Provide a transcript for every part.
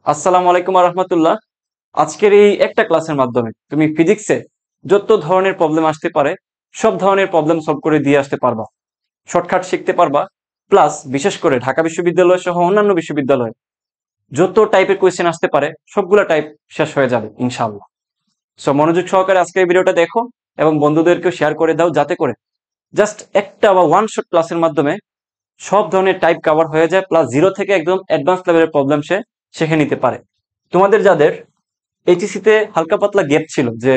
আসসালামু আলাইকুম রহমতুল্লাহ। আজকের এই একটা ক্লাসের মাধ্যমে তুমি ফিজিক্সে যত ধরনের প্রবলেম আসতে পারে সব ধরনের প্রবলেম সলভ করে দিয়ে আসতে পারবা, শর্টকাট শিখতে পারবা। প্লাস বিশেষ করে ঢাকা বিশ্ববিদ্যালয় সহ অন্যান্য বিশ্ববিদ্যালয়ে যত টাইপের কোয়েশ্চেন আসতে পারে সবগুলা টাইপ শেষ হয়ে যাবে ইনশাআল্লাহ। সো মনোযোগ সহকারে আজকে এই ভিডিওটা দেখো এবং বন্ধুদেরকেও শেয়ার করে দাও, যাতে করে জাস্ট একটা বা ওয়ান শট ক্লাসের মাধ্যমে সব ধরনের টাইপ কভার হয়ে যায়, প্লাস জিরো থেকে একদম অ্যাডভান্স লেভেলের প্রবলেম সে শিখে নিতে পারে। তোমাদের যাদের এইচএসসি তে হালকা পাতলা গ্যাপ ছিল, যে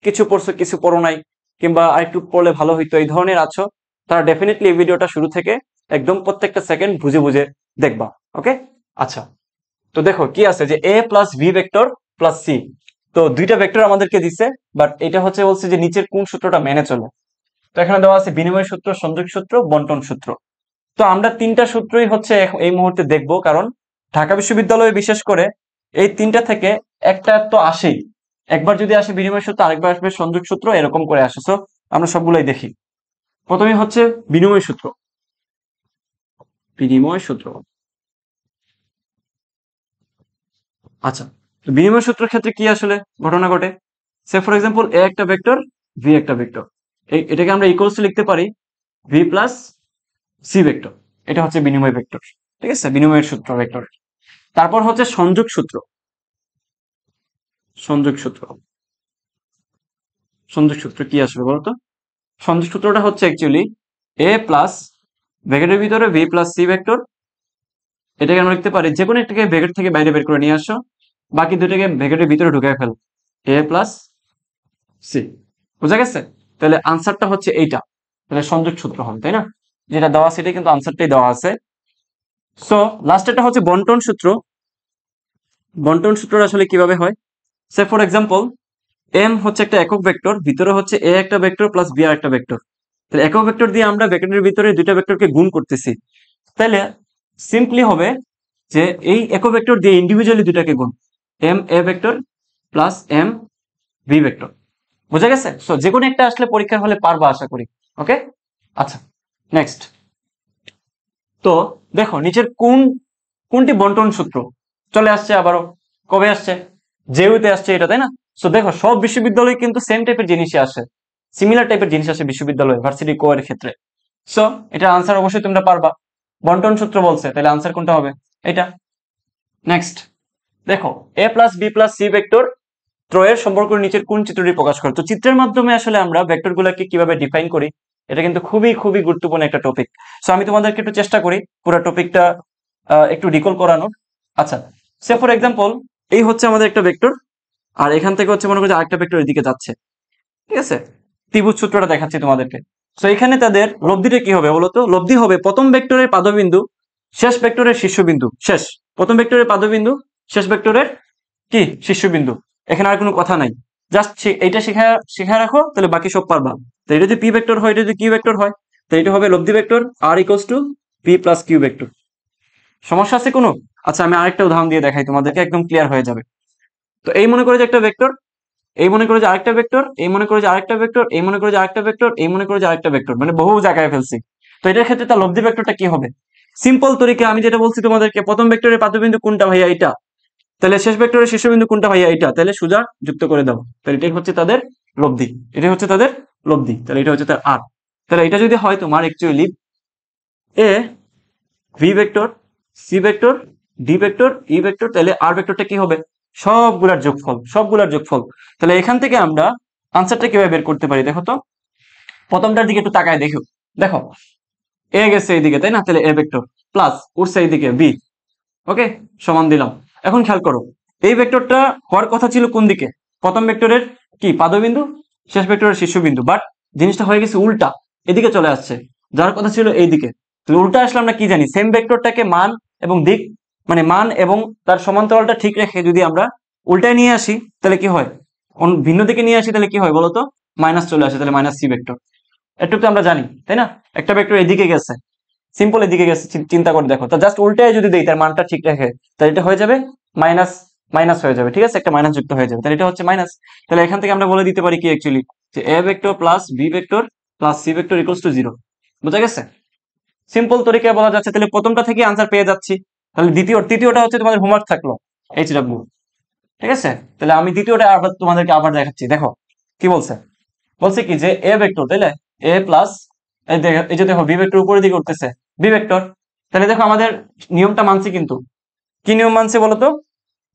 কিছু পড়ছো কিছু পড়ো নাই, কিংবা আরেকটু পড়লে ভালো হইতো, এই ধরনের আছো, তারা ডেফিনেটলি এই ভিডিওটা শুরু থেকে একদম প্রত্যেকটা সেকেন্ড বুঝে বুঝে দেখবা। ওকে, আচ্ছা। তো দেখো কি আছে, যে A plus B vector plus C. তো দুইটা ভেক্টর আমাদেরকে দিছে, বাট এটা হচ্ছে বলছে যে নিচের কোন সূত্রটা মেনে চলে। তো এখানে দেওয়া আছে বিনিময় সূত্র, সংযোগ সূত্র, বন্টন সূত্র। তো আমরা তিনটা সূত্রই হচ্ছে এই মুহূর্তে দেখবো, কারণ ঢাকা বিশ্ববিদ্যালয়ে বিশেষ করে এই তিনটা থেকে একটা তো আসেই। একবার যদি আসে বিনিময় সূত্র, আরেকবার আসবে সংযোগ সূত্র, এরকম করে আসে। সো আমরা সবগুলাই দেখি। প্রথমে হচ্ছে বিনিময় সূত্র। বিনিময় সূত্র, আচ্ছা। তো বিনিময় সূত্রের ক্ষেত্রে কি আসলে ঘটনা ঘটে, সে ফর এক্সাম্পল এ একটা ভেক্টর, ভি একটা ভেক্টর, এটাকে আমরা ইকুয়ালস লিখতে পারি ভি প্লাস সি ভেক্টর। এটা হচ্ছে বিনিময় ভেক্টর, ঠিক আছে, বিনিময়ের সূত্র ভেক্টর। তারপর হচ্ছে সংযোগ সূত্র। সংযোগ সূত্র, সংযোগ সূত্র কি আসবে বলতো? সংযোগ সূত্রটা হচ্ছে অ্যাকচুয়ালি এ প্লাস ব্র্যাকেটের ভিতরে ভি প্লাস সি ভেক্টর। এটাকে আমরা লিখতে পারি, যে কোনো একটাকে ব্র্যাকেট থেকে বাইরে বের করে নিয়ে আসো, বাকি দুটাকে ব্র্যাকেটের ভিতরে ঢুকায় ফেল, এ প্লাস সি। বুঝা গেছে? তাহলে আনসারটা হচ্ছে এইটা। তাহলে সংযোগ সূত্র হবে, তাই না? যেটা দেওয়া আছে সেটাই কিন্তু আনসারটাই দেওয়া আছে। সো লাস্টেরটা হচ্ছে বন্টন সূত্র। বন্টন সূত্রটা আসলে কিভাবে হয়, সে ফর এক্সাম্পল এম হচ্ছে একটা একক ভেক্টর, ভিতরে হচ্ছে এ একটা ভেক্টর প্লাস বি আর একটা ভেক্টর। তাহলে একক ভেক্টর দিয়ে আমরা ব্র্যাকেটের ভিতরে দুইটা ভেক্টরকে গুণ করতেছি। তাহলে সিম্পলি হবে যে এই একক ভেক্টর দিয়ে ইন্ডিভিজুয়ালি দুটাকে গুণ, M A vector plus M B vector. বুঝা গেছে? সো যে কোনো একটা আসলে পরীক্ষার হলে পারবা আশা করি। ওকে, আচ্ছা। নেক্সট, তো দেখো নিচের কোনটি বন্টন সূত্র চলে আসছে আবারও। কবে আসছে? জেইউতে আসছে এটা, তাই না? সো দেখো সব বিশ্ববিদ্যালয়ে কিন্তু সেম টাইপের জিনিসই আসে, সিমিলার টাইপের জিনিস আসে বিশ্ববিদ্যালয়ে, ভার্সিটি কোয়ের ক্ষেত্রে। সো এটা আনসার অবশ্যই তোমরা পারবা। বন্টন সূত্র বলছে, তাহলে আনসার কোনটা হবে? এটা। নেক্সট, দেখো A plus B plus C vector ত্রয়ের সম্পর্ক নিচের কোন চিত্রটি প্রকাশ করে? তো চিত্রের মাধ্যমে আসলে আমরা ভেক্টর গুলাকে কিভাবে ডিফাইন করি, এটা কিন্তু খুবই খুবই গুরুত্বপূর্ণ একটা টপিক। সো আমি তোমাদেরকে একটু চেষ্টা করি পুরো টপিকটা একটু রিকল করানোর। আচ্ছা, সে ফর এক্সাম্পল এই হচ্ছে আমাদের একটা ভেক্টর, আর এখান থেকে হচ্ছে মনে করো যে আরেকটা ভেক্টর এদিকে যাচ্ছে, ঠিক আছে? ত্রিভুজ সূত্রটা দেখাচ্ছি তোমাদেরকে। সো এখানে তাদের লব্ধিটা কি হবে বলতো? লব্ধি হবে প্রথম ভেক্টরের পাদবিন্দু, শেষ ভেক্টরের শীর্ষবিন্দু। শেষ, প্রথম ভেক্টরের পাদবিন্দু, শেষ ভেক্টরের কি শীর্ষবিন্দু। এখানে আর কোনো কথা নাই, জাস্ট এইটা শেখা রাখো, তাহলে বাকি সব পারবা। তো এটা যদি পি ভেক্টর হয়, এটা যদি কিউ ভেক্টর হয়, তো এটা হবে লব্ধি vector R equals to P plus Q vector. সমস্যা আছে কোনো? আচ্ছা আমি আরেকটা উদাহরণ দিয়ে দেখাই তোমাদেরকে, একদম ক্লিয়ার হয়ে যাবে। তো এই মনে করে যে একটা ভেক্টর, এই মনে করে যে আরেকটা ভেক্টর, এই মনে করে যে আরেকটা ভেক্টর, এই মনে করে যে আরেকটা ভেক্টর, এই মনে করে যে আরেকটা ভেক্টর, মানে বহু জায়গায় ফেলছি। তো এটার ক্ষেত্রে তার লব্ধি ভেক্টরটা কি হবে? সিম্পল তরিকা আমি যেটা বলছি তোমাদেরকে, প্রথম ভেক্টরের পাদবিন্দু কোনটা ভাইয়া? এটা। তাহলে শেষ ভেক্টরের শীর্ষবিন্দু কোনটা ভাইয়া? এটা। তাহলে সোজা যুক্ত করে দাও, তাহলে এটাই হচ্ছে তাদের লব্ধি। এটাই হচ্ছে তাদের লব্ধি, তাহলে এটা হচ্ছে তার আর। তাহলে এটা যদি হয় তোমার actually A B vector, C vector, D vector, E vector, তাহলে আর ভেক্টরটা কি হবে? সবগুলার যোগফল, সবগুলার যোগফল। তাহলে এখান থেকে আমরা আনসারটা কিভাবে বের করতে পারি দেখো তো। প্রথমটার দিকে একটু তাকায় দেখো, দেখো এ গেছে এইদিকে, তাই না? তাহলে এ ভেক্টর প্লাস উঠছে এইদিকে বি। ওকে, সমান দিলাম। এখন খেয়াল করো, এই ভেক্টরটা হওয়ার কথা ছিল কোন দিকে? প্রথম ভেক্টরের কি পাদবিন্দু, শেষ ভেক্টরের শীর্ষবিন্দু, বাট জিনিসটা হয়ে গেছে উল্টা, এদিকে চলে আসছে। যার কথা ছিল এইদিকে, তো উল্টা আসলে আমরা কি জানি, সেম ভেক্টরটাকে মান এবং দিক, মানে মান এবং তার সমান্তরালটা ঠিক রেখে যদি আমরা উল্টায় নিয়ে আসি, তাহলে কি হয়? ভিন্ন দিকে নিয়ে আসি, তাহলে কি হয় বলতো? মাইনাস চলে আসে, তাহলে মাইনাস সি ভেক্টর। একটু তো আমরা জানি, তাই না? একটা ভেক্টর এদিকে গেছে, সিম্পল এদিকে গেছে, চিন্তা করে দেখো তো, জাস্ট উল্টায় যদি দেই তার মানটা ঠিক রেখে, তাহলে এটা হয়ে যাবে মাইনাস, মাইনাস হয়ে যাবে, ঠিক আছে? একটা মাইনাস যুক্ত হয়ে যাবে, তাহলে এটা হচ্ছে মাইনাস। তাহলে এখান থেকে আমরা বলে দিতে পারি কি অ্যাকচুয়ালি, যে A vector plus B vector plus C vector equals to zero. বুঝা গেছে? সিম্পল তরিকায় বলা যাচ্ছে। তাহলে প্রথমটা থেকে আনসার পেয়ে যাচ্ছি। তাহলে তৃতীয়টা হচ্ছে তোমাদের হোমওয়ার্ক থাকলো, HW, ঠিক আছে? তাহলে আমি দ্বিতীয়টা আবার তোমাদেরকে আবার দেখাচ্ছি। দেখো কি বলছে, বলছে কি যে এ ভেক্টর, তাইলে এ প্লাস এই যে দেখো বি ভেক্টর উপরের দিকে উঠতেছে, বি ভেক্টর। তাহলে দেখো আমাদের নিয়মটা মানছি, কিন্তু কি নিয়ম মানছে বলতো,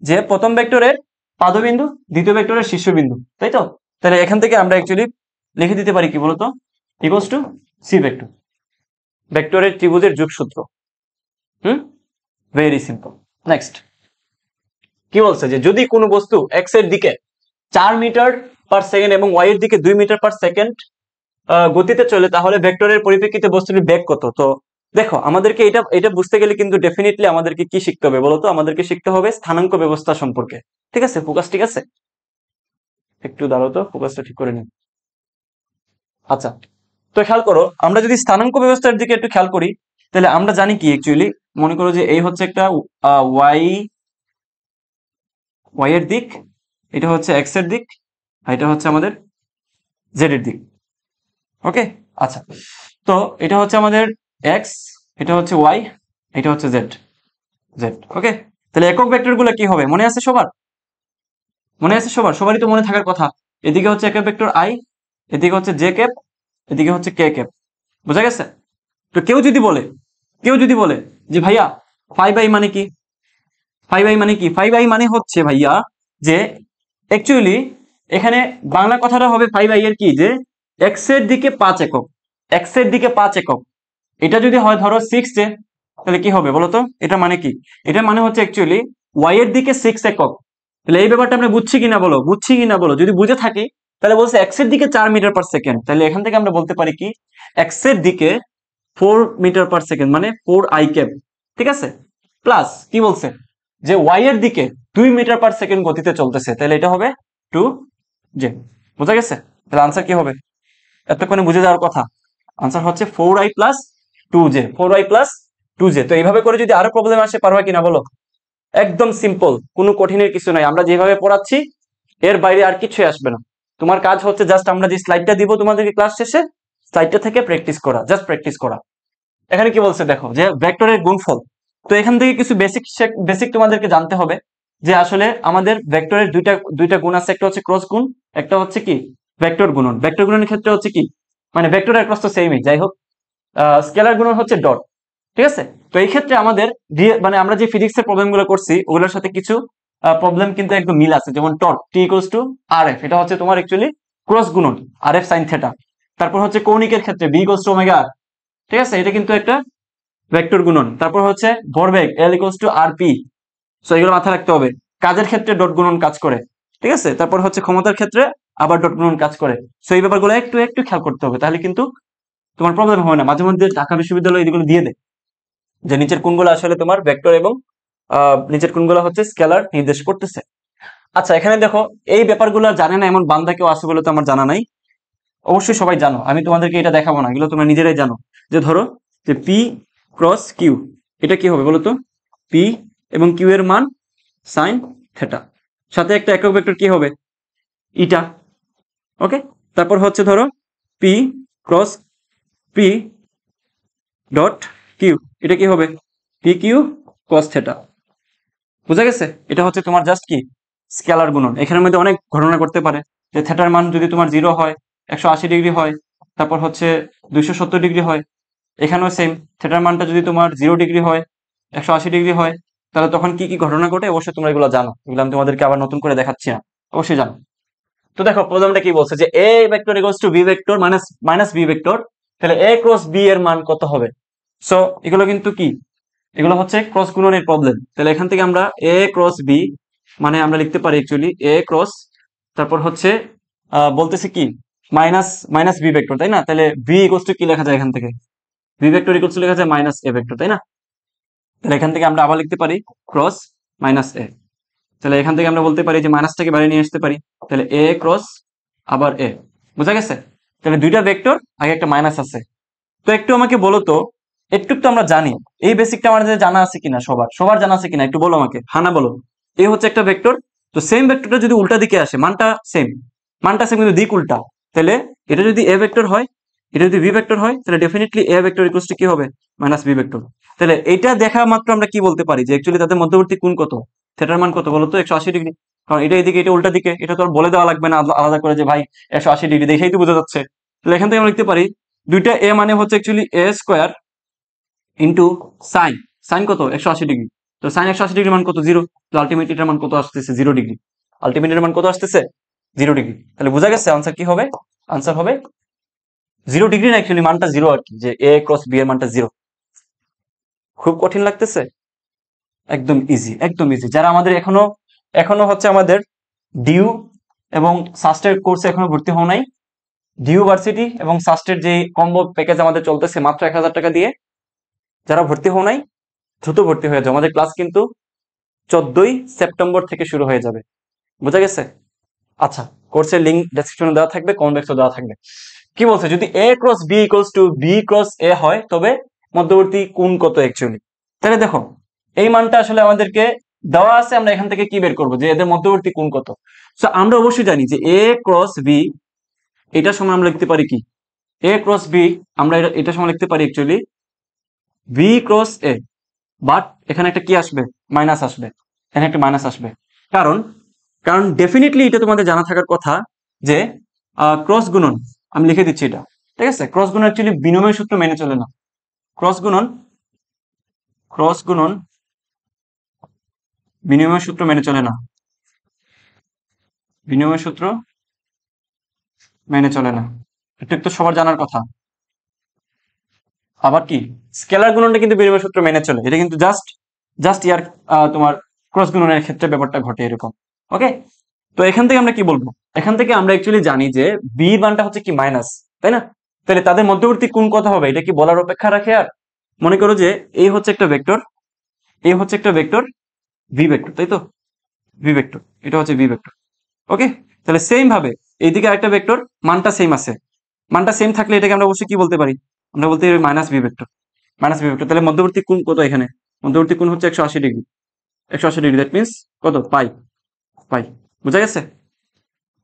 যে প্রথম ভেক্টরের পাদবিন্দু দ্বিতীয় ভেক্টরের শীর্ষবিন্দু, তাই তো? তাহলে এখান থেকে আমরা অ্যাকচুয়ালি লিখে দিতে পারি কি বলতো, ইকুয়ালস টু সি ভেক্টর, ভেক্টরের ত্রিভুজের যোগসূত্র। Very simple. নেক্সট কি বলছে, যে যদি কোনো বস্তু এক্স এর দিকে 4 মিটার পার সেকেন্ড এবং ওয়াই এর দিকে 2 মিটার পার সেকেন্ড গতিতে চলে, তাহলে ভেক্টরের পরিপ্রেক্ষিতে বস্তুটির বেগ কত? তো দেখো আমাদেরকে এটা বুঝতে গেলে কিন্তু ডেফিনেটলি আমাদেরকে কি শিখতে হবে বলতো, আমাদেরকে শিখতে হবে স্থানাঙ্ক ব্যবস্থা সম্পর্কে। ঠিক আছে, ফোকাস ঠিক আছে, একটু দাঁড়াও তো, ফোকাসটা ঠিক করে নিন। আচ্ছা, তো খেয়াল করো, আমরা যদি স্থানাঙ্ক ব্যবস্থার দিকে একটু খেয়াল করি, তাহলে আমরা জানি কি অ্যাকচুয়ালি, মনে করো যে এই হচ্ছে একটা ওয়াই এর দিক, এটা হচ্ছে এক্স এর দিক, আর এটা হচ্ছে আমাদের জেড এর দিক। ওকে, আচ্ছা, তো এটা হচ্ছে আমাদের এক্স, এটা হচ্ছে ওয়াই, এটা হচ্ছে জেড। ওকে, তাহলে একক ভেক্টর গুলো কি হবে মনে আছে সবার? মনে আছে সবার? সবারই তো মনে থাকার কথা। এদিকে হচ্ছে একক ভেক্টর আই, এদিকে হচ্ছে জে ক্যাপ, এদিকে হচ্ছে কে ক্যাপ। বোঝা গেছে? তো কেউ যদি বলে যে ভাইয়া 5i মানে কি, 5i মানে কি, 5i মানে হচ্ছে ভাইয়া যে অ্যাকচুয়ালি এখানে বাংলা কথাটা হবে 5i এর কি, যে এক্স এর দিকে 5 একক, এক্স এর দিকে 5 একক। এটা যদি হয় ধরো 6 তাহলে কি হবে বলতো, এটা মানে কি, এটা মানে হচ্ছে অ্যাকচুয়ালি ওয়াই এর দিকে 6 একক। তাহলে এই ব্যাপারটা আমরা বুঝছি কিনা বলো, যদি বুঝে থাকি তাহলে বলছে এক্স এর দিকে 4 মিটার পার সেকেন্ড, তাহলে এখান থেকে আমরা বলতে পারি কি এক্স এর দিকে 4 মিটার পার সেকেন্ড মানে 4i ক্যাপ। ঠিক আছে, প্লাস কি বলছে যে ওয়াই এর দিকে 2 মিটার পার সেকেন্ড গতিতে চলতেছে, তাহলে এটা হবে 2j। বোঝা গেছে? তাহলে আনসার কি হবে? এতক্ষণে বুঝে যাওয়ার কথা, আনসার হচ্ছে 4i plus 2j, 4i plus 2j। তো এইভাবে করে যদি আরো প্রবলেম আসে পারবা কিনা বলো? একদম সিম্পল, কোনো কঠিনের কিছু নাই, আমরা যেভাবে পড়াচ্ছি এর বাইরে আর কিছুই আসবে না। তোমার কাজ হচ্ছে জাস্ট আমরা যে স্লাইডটা দিব তোমাদেরকে ক্লাস শেষে, স্লাইডটা থেকে প্র্যাকটিস করা, জাস্ট প্র্যাকটিস করা। এখানে কি বলছে দেখো, যে ভেক্টরের গুণফল। তো এখান থেকে কিছু বেসিক তোমাদেরকে জানতে হবে, যে আসলে আমাদের ভেক্টরের দুইটা গুণ আছে, একটা হচ্ছে ক্রস গুণ, একটা হচ্ছে কি ভেক্টর গুণন। ভেক্টর গুণনের ক্ষেত্রে হচ্ছে কি, মানে ভেক্টর আর ক্রস তো সেমই, যাই হোক স্কেলার গুণন হচ্ছে ডট। ঠিক আছে, তো এই ক্ষেত্রে আমাদের মানে আমরা যে ফিজিক্সের প্রবলেম গুলো করছি ওগুলোর সাথে কিছু প্রবলেম কিন্তু একদম মিল আছে, যেমন torque T equals to R F, এটা হচ্ছে তোমার অ্যাকচুয়ালি ক্রস গুণন আর এফ সাইন থেটা। তারপর হচ্ছে কৌণিকের ক্ষেত্রে বি ইকুয়ালস টু ওমেগা আর, ঠিক আছে, এটা কিন্তু একটা ভেক্টর গুণন। তারপর হচ্ছে ভরবেগ L equals to R P, so এগুলো মাথায় রাখতে হবে। কাজের ক্ষেত্রে ডট গুণন কাজ করে, ঠিক আছে। তারপর হচ্ছে ক্ষমতার ক্ষেত্রে আবার ডট গুণন কাজ করে, সো এই ব্যাপারগুলো একটু একটু খেয়াল করতে হবে, তাহলে কিন্তু তোমার প্রবলেম হবে না। মাঝে মধ্যে ঢাকা বিশ্ববিদ্যালয় এগুলো দিয়ে দেয়, যে নিচের কোনগুলো আসলে তোমার ভেক্টর এবং নিচের কোনগুলো হচ্ছে স্কেলার নির্দেশ করতেছে। আচ্ছা, এখানে দেখো এই ব্যাপারগুলো জানে না এমন বান্দা কেউ আছে বলে তো আমার জানা নাই, অবশ্যই সবাই জানো, আমি তোমাদেরকে এটা দেখাবো না, এগুলো তোমরা নিজেরাই জানো। যে ধরো যে পি ক্রস কিউ, এটা কি হবে বলো তো, পি এবং কিউ এর মান সাইন থেটা, সাথে একটা একক ভেক্টর কি হবে, ইটা। ওকে, তারপর হচ্ছে ধরো P cross P dot Q, এটা কি হবে, পি কিউ কস থেটা। বুঝা গেছে? এটা হচ্ছে তোমার জাস্ট কি স্কেলার গুণন। এখানের মধ্যে অনেক ঘটনা করতে পারে, যে থেটার মান যদি তোমার 0 হয়, 180 ডিগ্রি হয়, তারপর হচ্ছে 270 ডিগ্রি হয়, এখানেও সেম, থেটার মানটা যদি তোমার 0 ডিগ্রি হয়, 180 ডিগ্রি হয়, তাহলে তখন কি কি ঘটনা ঘটে অবশ্যই তোমরা এগুলো জানো, এগুলো আমি তোমাদেরকে আবার নতুন করে দেখাচ্ছি না, অবশ্যই জানো। তো দেখো প্রথমটা কি বলছে, যে A vector equals to B vector minus B vector, তাহলে এ ক্রস বি এর মান কত হবে? সো এগুলো কিন্তু কি, এগুলো হচ্ছে ক্রস গুণনের প্রবলেম। তাহলে এখান থেকে আমরা এ ক্রস বি মানে আমরা লিখতে পারি অ্যাকচুয়ালি এ ক্রস, তারপর হচ্ছে বলতেছে কি মাইনাস বি ভেক্টর, তাই না? তাহলে বি ইকুয়ালস টু কি লেখা যায় এখান থেকে, বি ভেক্টর ইকুয়ালস টু লেখা যায় মাইনাস এ ভেক্টর, তাই না? তাহলে এখান থেকে আমরা আবার লিখতে পারি ক্রস মাইনাস এ। তাহলে এখান থেকে আমরা বলতে পারি যে মাইনাসটাকে বাইরে নিয়ে আসতে পারি, তাহলে এ ক্রস আবার এ। বুঝা গেছে? তাহলে দুইটা ভেক্টর, আগে একটা মাইনাস আছে। তো একটু আমাকে বলো তো, একটু তো আমরা জানি, এই বেসিকটা আমাদের জানা আছে কিনা, সবার জানা আছে কিনা একটু বলো আমাকে, হানা বলো। এই হচ্ছে একটা ভেক্টর, তো সেম ভেক্টরটা যদি উল্টা দিকে আসে, মানটা সেম কিন্তু দিক উল্টা, তাহলে এটা যদি এ ভেক্টর হয়, এটা যদি বি ভেক্টর হয়, তাহলে ডেফিনেটলি এ ভেক্টর ইকুয়ালস টু কি হবে, মাইনাস বি ভেক্টর। তাহলে এটা দেখা মাত্র আমরা কি বলতে পারি, যে অ্যাকচুয়ালি তাদের মধ্যবর্তী কোণ কত, থেটার মান কত বলো তো? 180 ডিগ্রি। কারণ এটা এদিকে, এটা উল্টা দিকে, এটা তো আর বলে দেওয়া লাগবে না আলাদা করে যে ভাই 180 ডিগ্রি, দেখেই তো বোঝা যাচ্ছে। তাহলে এখান থেকে আমরা লিখতে পারি দুইটা এ মানে হচ্ছে অ্যাকচুয়ালি এ স্কোয়ার ইন্টু সাইন। সাইন কত? 180 ডিগ্রি। তো সাইন 180 ডিগ্রি মান কত? 0। তো আলটিমেট এটার মান কত আসতেছে? 0 ডিগ্রি। আলটিমেট এর মান কত আসতেছে? 0 ডিগ্রি। তাহলে বোঝা গেছে আনসার কি হবে? আনসার হবে 0 ডিগ্রি, না অ্যাকচুয়ালি মানটা 0 আর কি, যে এ ক্রস বি এর মানটা 0। খুব কঠিন লাগতেছে? একদম ইজি, একদম ইজি। যারা আমাদের এখনো এখনো হচ্ছে আমাদের ডিউ এবং সাস্টের কোর্সে এখনো ভর্তি হও নাই, ডিউ ভার্সিটি এবং সাস্টের যে কম্বো প্যাকেজ আমাদের চলতেছে মাত্র 1000 টাকা দিয়ে, যারা ভর্তি হও নাই দ্রুত ভর্তি হয়ে যাও। আমাদের ক্লাস কিন্তু 14ই সেপ্টেম্বর থেকে শুরু হয়ে যাবে। বুঝা গেছে? আচ্ছা, কোর্সের লিঙ্ক ডেসক্রিপশনে দেওয়া থাকবে, কমেন্ট বক্সে দেওয়া থাকবে। কি বলছে? যদি A cross B equals to B cross A হয় তবে মধ্যবর্তী কোণ কত অ্যাকচুয়ালি? তাহলে দেখো এই মানটা আসলে আমাদেরকে দেওয়া আছে, আমরা এখান থেকে কি বের করবো যে এদের মধ্যবর্তী কোণ কত। সো আমরা অবশ্যই জানি যে এ ক্রস বি এটার সময় আমরা লিখতে পারি কি, এ ক্রস বি আমরা এটার সময় লিখতে পারি actually B cross A. But এখানে একটা কি আসবে? মাইনাস আসবে। এখানে একটা মাইনাস আসবে। কারণ কারণ ডেফিনেটলি এটা তোমাদের জানা থাকার কথা যে ক্রস গুণন, আমি লিখে দিচ্ছি এটা, ঠিক আছে? ক্রস গুণন অ্যাকচুয়ালি বিনিময় সূত্র মেনে চলে না। ক্রস গুণন বিনিময় সূত্র মেনে চলে না। বিনিময় সূত্র মেনে চলে না, এটা তো সবার জানার কথা। আবার কি স্কেলার গুণনটা কিন্তু বিনিময় সূত্র মেনে চলে, এটা কিন্তু জাস্ট জাস্ট ইয়ার তোমার ক্রস গুণনের ক্ষেত্রে ব্যাপারটা ঘটে এরকম। ওকে, তো এখান থেকে আমরা কি বলবো? এখান থেকে আমরা অ্যাকচুয়ালি জানি যে বি মানটা হচ্ছে কি মাইনাস, তাই না? তাহলে তাদের মধ্যবর্তী কোণ কত হবে এটা কি বলার অপেক্ষা রাখে আর? মনে করো যে এই হচ্ছে একটা ভেক্টর, এই হচ্ছে একটা ভেক্টর ভি ভেক্টর, তাই তো? ভি ভেক্টর, এটা হচ্ছে ভি ভেক্টর। ওকে, তাহলে সেম ভাবে এইদিকে আরেকটা ভেক্টর, মানটা সেম আছে। মানটা সেম থাকলে এটাকে আমরা অবশ্যই কি বলতে পারি? আমরা বলতে পারি minus V vector. Minus V vector, তাহলে মধ্যবর্তী কোণ কত এখানে? মধ্যবর্তী কোণ হচ্ছে 180 ডিগ্রি। 180 ডিগ্রি, দ্যাট মিনস কত? পাই। পাই। বুঝা গেছে?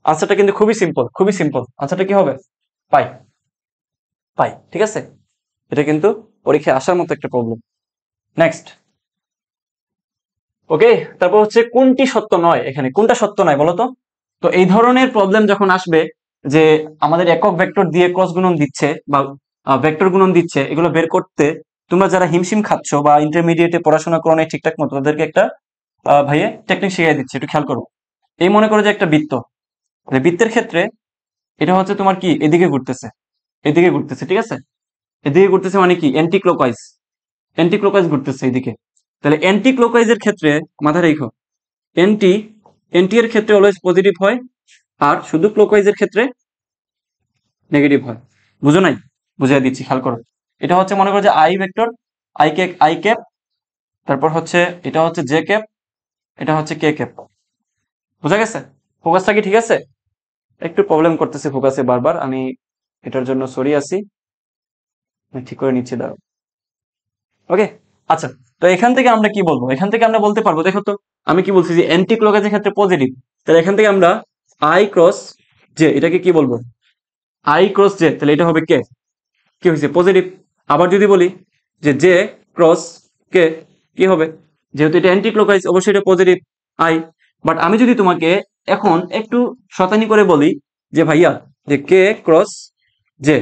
আনসারটা কিন্তু খুবই সিম্পল, খুবই সিম্পল। আনসারটা কি হবে? পাই। পাই, ঠিক আছে? এটা কিন্তু পরীক্ষায় আসার মতো একটা প্রবলেম। নেক্সট। ওকে, তারপর হচ্ছে কোনটি সত্য নয়, এখানে কোনটা সত্য নয় বলো তো? তো এই ধরনের প্রবলেম যখন আসবে যে আমাদের একক ভেক্টর দিয়ে ক্রস গুণন দিচ্ছে বা ভেক্টর গুণন দিচ্ছে, এগুলো বের করতে তোমরা যারা হিমশিম খাচ্ছ বা ইন্টারমিডিয়েটে পড়াশোনা করো নাই ঠিকঠাক মতো, তাদেরকে একটা ভাইয়া টেকনিক শিখিয়ে দিচ্ছে, একটু খেয়াল করো। এই মনে করো যে একটা বৃত্ত, বৃত্তের ক্ষেত্রে এটা হচ্ছে তোমার কি এদিকে ঘুরতেছে, এদিকে ঘুরতেছে, ঠিক আছে? এদিকে ঘুরতেছে মানে কি অ্যান্টি ক্লকওয়াইজ, অ্যান্টি ক্লকওয়াইজ ঘুরতেছে এদিকে। তাহলে অ্যান্টি ক্লকওয়াইজের ক্ষেত্রে মাথায় রেখো, এন্টি এন্টি এর ক্ষেত্রে অলওয়েজ পজিটিভ হয়, আর শুধু ক্লকওয়াইজের ক্ষেত্রে নেগেটিভ হয়। বুঝো নাই? বুঝিয়ে দিচ্ছি, খেয়াল করো। এটা হচ্ছে মনে করো যে আই ভেক্টর, আই ক্যাপ, তারপর হচ্ছে এটা হচ্ছে জে ক্যাপ, এটা হচ্ছে কে ক্যাপ। বুঝা গেছে? ফোকাসটা কি ঠিক আছে? একটু প্রবলেম করতেছে ফোকাসে বারবার, আমি এটার জন্য সরি আছি, আমি ঠিক করে নিচ্ছি, দাঁড়াও। ওকে, আচ্ছা। তো এখান থেকে আমরা কি বলবো? এখান থেকে আমরা বলতে পারবো, দেখো তো আমি কি বলছি যে অ্যান্টি ক্লকওয়াইজের ক্ষেত্রে পজিটিভ। তাহলে এখান থেকে আমরা আই ক্রস জে এটাকে কি বলবো? আই ক্রস জে, তাহলে এটা হবে কে, কি হয়েছে? পজিটিভ। আবার যদি বলি যে জে ক্রস কে, কি হবে? যেহেতু এটা অ্যান্টি ক্লকওয়াইজ অবশ্যই এটা পজিটিভ আই। বাট আমি যদি তোমাকে এখন একটু শতানি করে বলি যে ভাইয়া যে কে ক্রস জে,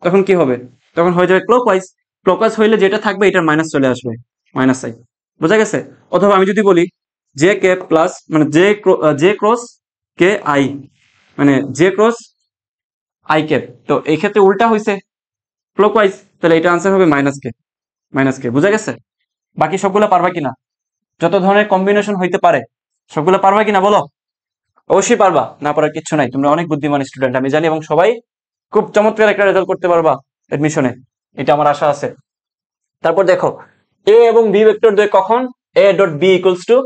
তখন কি হবে? তখন হয়ে যাবে ক্লকওয়াইজ। ক্লকওয়াইজ হইলে যেটা থাকবে এটার মাইনাস চলে আসবে, মাইনাস আই। বোঝা গেছে? অথবা আমি যদি বলি জে কে প্লাস মানে জে ক্রস কে আই, মানে জে ক্রস আই ক্যাপ, তো এই ক্ষেত্রে উল্টা হয়েছে ক্লকওয়াইজ, তাহলে এটা আনসার হবে মাইনাস কে, মাইনাস কে। বুঝা গেছে? বাকি সবগুলো পারবা কিনা? যত ধরনের কম্বিনেশন হইতে পারে সবগুলো পারবা কিনা বলো? অবশ্যই পারবা, না পারার কিচ্ছু নাই, তোমরা অনেক বুদ্ধিমান স্টুডেন্ট আমি জানি, এবং সবাই খুব চমৎকার একটা রেজাল্ট করতে পারবা এডমিশনে, এটা আমার আশা আছে। তারপর দেখো এ এবং বি ভেক্টর দ্বয় কখন A dot B equals to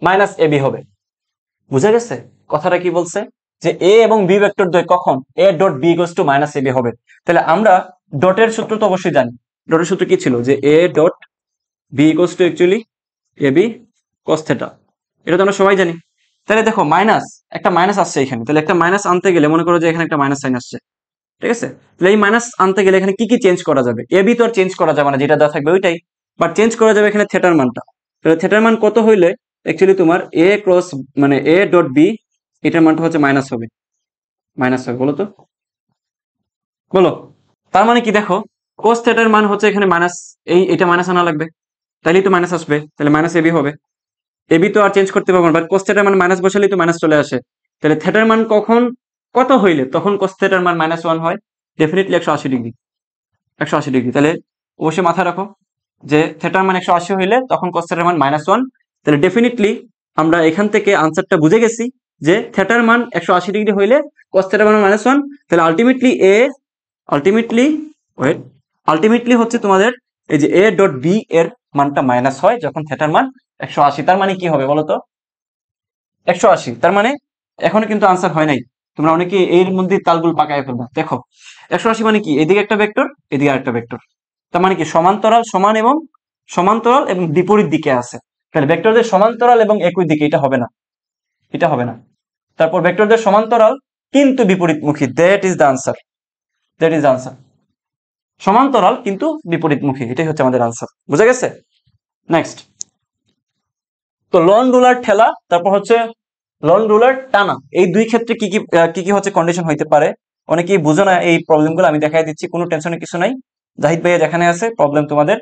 minus A B হবে? বুঝা গেছে কথাটা কি বলছে? যে এ এবং বি ভেক্টর দ্বয় কখন A dot B equals to minus A B হবে। তাহলে আমরা ডটের সূত্র তো অবশ্যই জানি। ডটের সূত্র কি ছিল? যে A dot B equals to actually A B cos theta, এটা তো আমরা সবাই জানি। তাহলে দেখো মাইনাস, একটা মাইনাস আসছে এখানে, তাহলে একটা মাইনাস আনতে গেলে মনে করো যে এখানে একটা মাইনাস সাইন আসছে, ঠিক আছে? তাহলে এই মাইনাস আনতে গেলে এখানে কি কি চেঞ্জ করা যাবে? এ বি তো আর চেঞ্জ করা যাবে না, যেটা দেওয়া থাকবে ওইটাই, বাট চেঞ্জ করা যাবে এখানে থেটার মানটা। তাহলে থেটার মান কত হইলে অ্যাকচুয়ালি তোমার এ ক্রস মানে এ ডট বি এটার মানটা হচ্ছে মাইনাস হবে বলো তো, বলো। তার মানে কি দেখো, কোস থিটার মান হচ্ছে এখানে মাইনাস, এটা মাইনাস আনা লাগবে, তাইলেই তো মাইনাস আসবে, তাহলে মাইনাস এবি হবে। এবি তো আর চেঞ্জ করতে পারবো না, বাট কোস থিটার মান মাইনাস বসালেই তো মাইনাস চলে আসে। তাহলে থিটার মান কখন কত হইলে তখন কোস থিটার মান -1 হয়? Definitely 180 degree, 180 degree. তাহলে অবশ্যই মাথায় রাখো যে থিটার মান 180 হইলে তখন কোস থিটার মান -1। তাহলে ডেফিনেটলি আমরা এখান থেকে আনসারটা বুঝে গেছি যে থিটার মান 180 ডিগ্রি হইলে কোস থিটার মান -1। তাহলে আলটিমেটলি ওয়েট আলটিমেটলি হচ্ছে তোমাদের এই যে এ ডট বি এর মানটা মাইনাস হয় যখন থিটার মান 180। তার মানে কি হবে বলো তো, 180। তার মানে এখনো কিন্তু আনসার হয় নাই, তোমরা অনেকে এর মধ্যে তালগুলো পাকায় ফেলবা। দেখো 180 মানে কি, এদিকে একটা ভেক্টর এদিকে আরেকটা ভেক্টর, তার মানে কি সমান্তরাল এবং বিপরীত দিকে আছে। তাহলে ভেক্টরদের সমান্তরাল এবং একই দিকে, এটা হবে না, এটা হবে না। তারপর ভেক্টরদের সমান্তরাল কিন্তু বিপরীতমুখী, দ্যাট ইজ দ্য আনসার। সমান্তরাল কিন্তু বিপরীতমুখী, এটাই হচ্ছে আমাদের আনসার। বুঝা গেছে? নেক্সট, তো লন রুলার ঠেলা, তারপর হচ্ছে লন রুলার টানা, এই দুই ক্ষেত্রে কি কি হচ্ছে কন্ডিশন হইতে পারে। অনেকেই বুঝো না এই প্রবলেমগুলো, আমি দেখাই দিচ্ছি, কোনো টেনশনের কিছু নাই। জাহিদ ভাইয়া যেখানে আছে প্রবলেম তোমাদের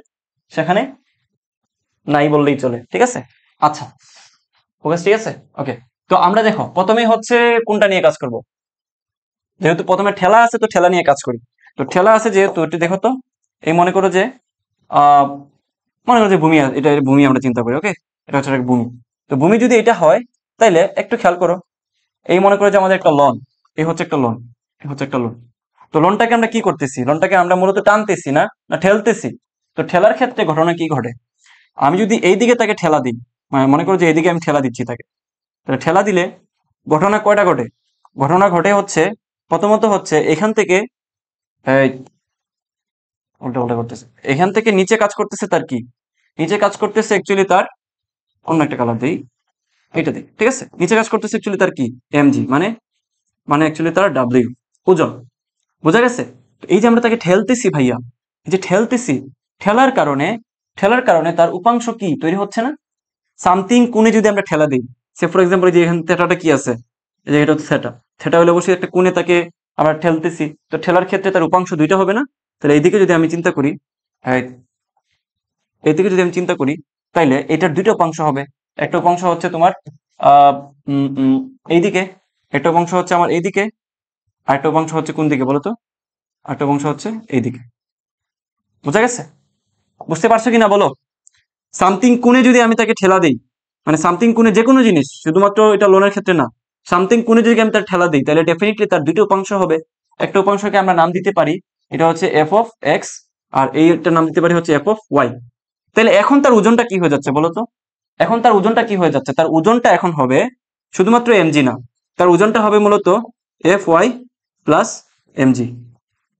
সেখানে নাই বললেই চলে, ঠিক আছে? আচ্ছা ফোকাস, ঠিক আছে, ওকে। তো আমরা দেখো প্রথমেই হচ্ছে কোনটা নিয়ে কাজ করব, যেহেতু প্রথমে ঠেলা আছে তো ঠেলা নিয়ে কাজ করি। তো ঠেলা আছে যেহেতু, এটি দেখো তো, এই মনে করো যে আহ মনে করো যে ভূমি, এটা ভূমি আমরা চিন্তা করি, ওকে, এটা হচ্ছে একটা ভূমি। তো ভূমি যদি এটা হয় তাইলে একটু খেয়াল করো, এই মনে করো যে আমাদের একটা লন, এই হচ্ছে একটা লন, এই হচ্ছে একটা লন। তো লনটাকে আমরা কি করতেছি, লনটাকে আমরা মূলত টানতেছি না না ঠেলতেছি। তো ঠেলার ক্ষেত্রে ঘটনা কি ঘটে, আমি যদি এই দিকে তাকে ঠেলা দিই, মানে মনে করো যে এইদিকে আমি ঠেলা দিচ্ছি তাকে, তাহলে ঠেলা দিলে ঘটনা কয়টা ঘটে, ঘটনা ঘটে হচ্ছে প্রথমত হচ্ছে এখান থেকে এই উল্টা উল্টা করতেছে, এখান থেকে নিচে কাজ করতেছে তার কি, নিচে কাজ করতেছে অ্যাকচুয়ালি তার, অন্য একটা কালার দিই, এটা দিই, ঠিক আছে, নিচে কাজ করতেছে অ্যাকচুয়ালি তার কি, এমজি, মানে মানে অ্যাকচুয়ালি তার ডাব্লিউ, ওজন। বোঝা গেছে? তো এই যে আমরা তাকে ঠেলতেছি ভাইয়া, এই যে ঠেলতেছি, ঠেলার কারণে তার উপাংশ কি তৈরি হচ্ছে না, সামথিং কোণে যদি আমরা ঠেলা দিই, সে ফর এক্সাম্পল যে এখানে থেটাটা কি আছে, এই যে এটা হচ্ছে থেটা, থেটা হলে অবশ্যই একটা কোণে তাকে আমরা ঠেলতেছি, তো ঠেলার ক্ষেত্রে তার উপাংশ দুইটা হবে না। তাহলে এইদিকে যদি আমি চিন্তা করি, এইদিকে যদি আমি চিন্তা করি, তাইলে এটার দুইটা উপাংশ হবে। একটা উপাংশ হচ্ছে তোমার আহ এইদিকে, একটা উপাংশ হচ্ছে আমার এইদিকে, আরেকটা উপাংশ হচ্ছে কোন দিকে বলতো, আরেকটা উপাংশ হচ্ছে এইদিকে। বোঝা গেছে? বুঝতে পারছো কিনা বলো? সামথিং কোণে যদি আমি তাকে ঠেলা দিই, মানে সামথিং কোণে যে কোনো জিনিস, শুধুমাত্র এটা লোনের ক্ষেত্রে না, সামথিং কোণে যদি আমি তার ঠেলা দিই, তাহলে ডেফিনেটলি তার দুটো উপাংশ হবে। একটা উপাংশকে আমরা নাম দিতে পারি, এটা হচ্ছে এফ অফ এক্স, আর এইটা নাম দিতে পারি হচ্ছে এফ অফ ওয়াই। তাহলে এখন তার ওজনটা কি হয়ে যাচ্ছে বলতো, এখন তার ওজনটা কি হয়ে যাচ্ছে, তার ওজনটা এখন হবে শুধুমাত্র এমজি না, তার ওজনটা হবে মূলত এফ ওয়াই প্লাস এমজি,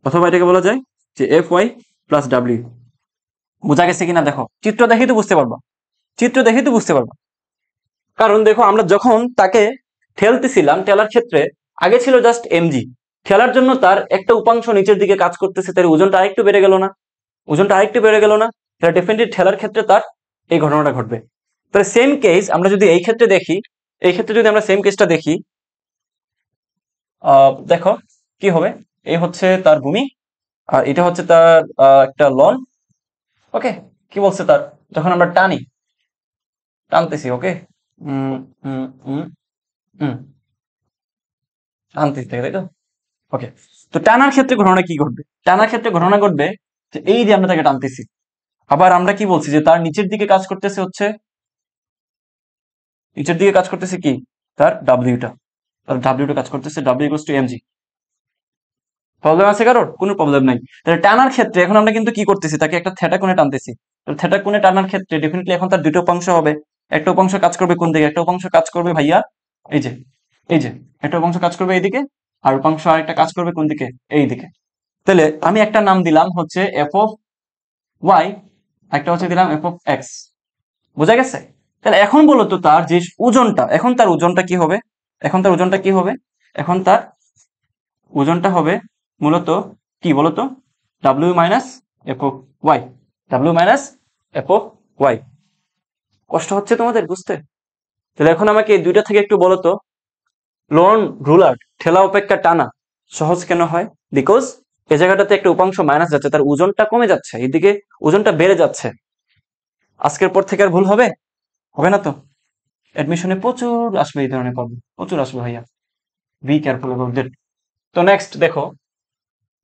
অথবা এটাকে বলা যায় যে এফ ওয়াই প্লাস ডাব্লিউ। বোঝা গেছে কিনা দেখো, চিত্র দেখেই তো বুঝতে পারবা, চিত্র দেখেই তো বুঝতে পারবা। কারণ দেখো আমরা যখন তাকে ঠেলতেছিলাম, ঠেলার ক্ষেত্রে আগে ছিল জাস্ট এমজি, ঠেলার জন্য তার একটা উপাংশ নিচের দিকে কাজ করতেছে, তার ওজনটা আরেকটু বেড়ে গেল না, ওজনটা আরেকটু বেড়ে গেল না, তাহলে ডেফিনেটলি ঠেলার ক্ষেত্রে তার এই ঘটনাটা ঘটবে। তাহলে সেম কেস আমরা যদি এই ক্ষেত্রে দেখি, এই ক্ষেত্রে যদি আমরা সেম কেসটা দেখি, দেখো কি হবে, এই হচ্ছে তার ভূমি, আর এটা হচ্ছে তার একটা লন, ওকে। কি বলছে তার, যখন আমরা টানতেছি, ওকে, উম উম উম উম টানতেছি, তাই তো, ওকে। তো টানার ক্ষেত্রে ঘটনা কি ঘটবে, টানার ক্ষেত্রে ঘটনা ঘটবে যে এই যে আমরা তাকে টানতেছি, আবার আমরা কি বলছি যে তার নিচের দিকে কাজ করতেছে হচ্ছে, নিচের দিকে কাজ করতেছে কি, তার ডাব্লিউটা, তার ডাব্লিউটা কাজ করতেছে, W equals to MG. Problem আছে কারোর? কোনো প্রবলেম নাই। তাহলে টানার ক্ষেত্রে এখন আমরা কিন্তু কি করতেছি, তাকে একটা থিটা কোণে টানতেছি। তাহলে থিটা কোণে টানার ক্ষেত্রে ডেফিনেটলি এখন তার দুটো উপাংশ হবে, একটা উপাংশ কাজ করবে কোন দিকে, একটা উপাংশ কাজ করবে ভাইয়া এই যে, এই যে একটা উপাংশ কাজ করবে এইদিকে, আর উপাংশ আরেকটা কাজ করবে কোন দিকে, এই দিকে। তাহলে আমি একটা নাম দিলাম হচ্ছে এফ অফ ওয়াই, একটা হচ্ছে দিলাম এফ অফ এক্স। বোঝা গেছে? তাহলে এখন বলো তো তার যে ওজনটা, এখন তার ওজনটা কি হবে, এখন তার ওজনটা কি হবে, এখন তার ওজনটা হবে মূলত কি বলতো, W minus F of Y, W minus F of Y. কষ্ট হচ্ছে তোমাদের বুঝতে? তাহলে এখন আমাকে এই দুইটা থেকে একটু বলো তো, লন রুলার ঠেলা অপেক্ষা টানা সহজ কেন হয়? বিকজ এই জায়গাটাতে একটা উপাংশ মাইনাস যাচ্ছে, তার ওজনটা কমে যাচ্ছে, এদিকে ওজনটা বেড়ে যাচ্ছে। আজকের পর থেকে আর ভুল হবে? হবে না তো? অ্যাডমিশনে প্রচুর আসবে এই ধরনের প্রবলেম, প্রচুর আসবে ভাইয়া, বি কেয়ারফুল অ্যাবাউট দ্যাট। তো নেক্সট দেখো,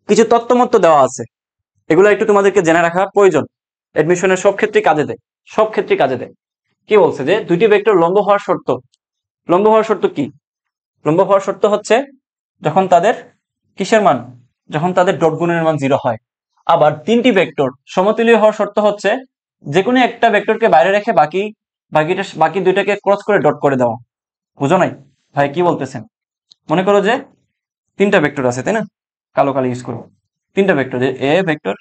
কিছু তত্ত্বমত্ত দেওয়া আছে, এগুলো একটু তোমাদেরকে জেনে রাখা প্রয়োজন, অ্যাডমিশনের সব ক্ষেত্রেই কাজে দেয়, সব ক্ষেত্রেই কাজে দেয়। কি বলছে যে দুইটি ভেক্টর লম্ব হওয়ার শর্ত, লম্ব হওয়ার শর্ত কি? লম্ব হওয়ার শর্ত হচ্ছে যখন তাদের কিসের মান, যখন তাদের ডট গুণনের মান 0 হয়। আবার তিনটি ভেক্টর সমতুল্য হওয়ার শর্ত হচ্ছে যে কোনো একটা ভেক্টরকে বাইরে রেখে বাকি দুইটাকে ক্রস করে ডট করে দেওয়া। বুঝো নাই ভাই কি বলতেছেন? মনে করো যে তিনটা ভেক্টর আছে, তাই না? কালো কালো ইউজ করবো, তিনটা ভেক্টর, যে A vector,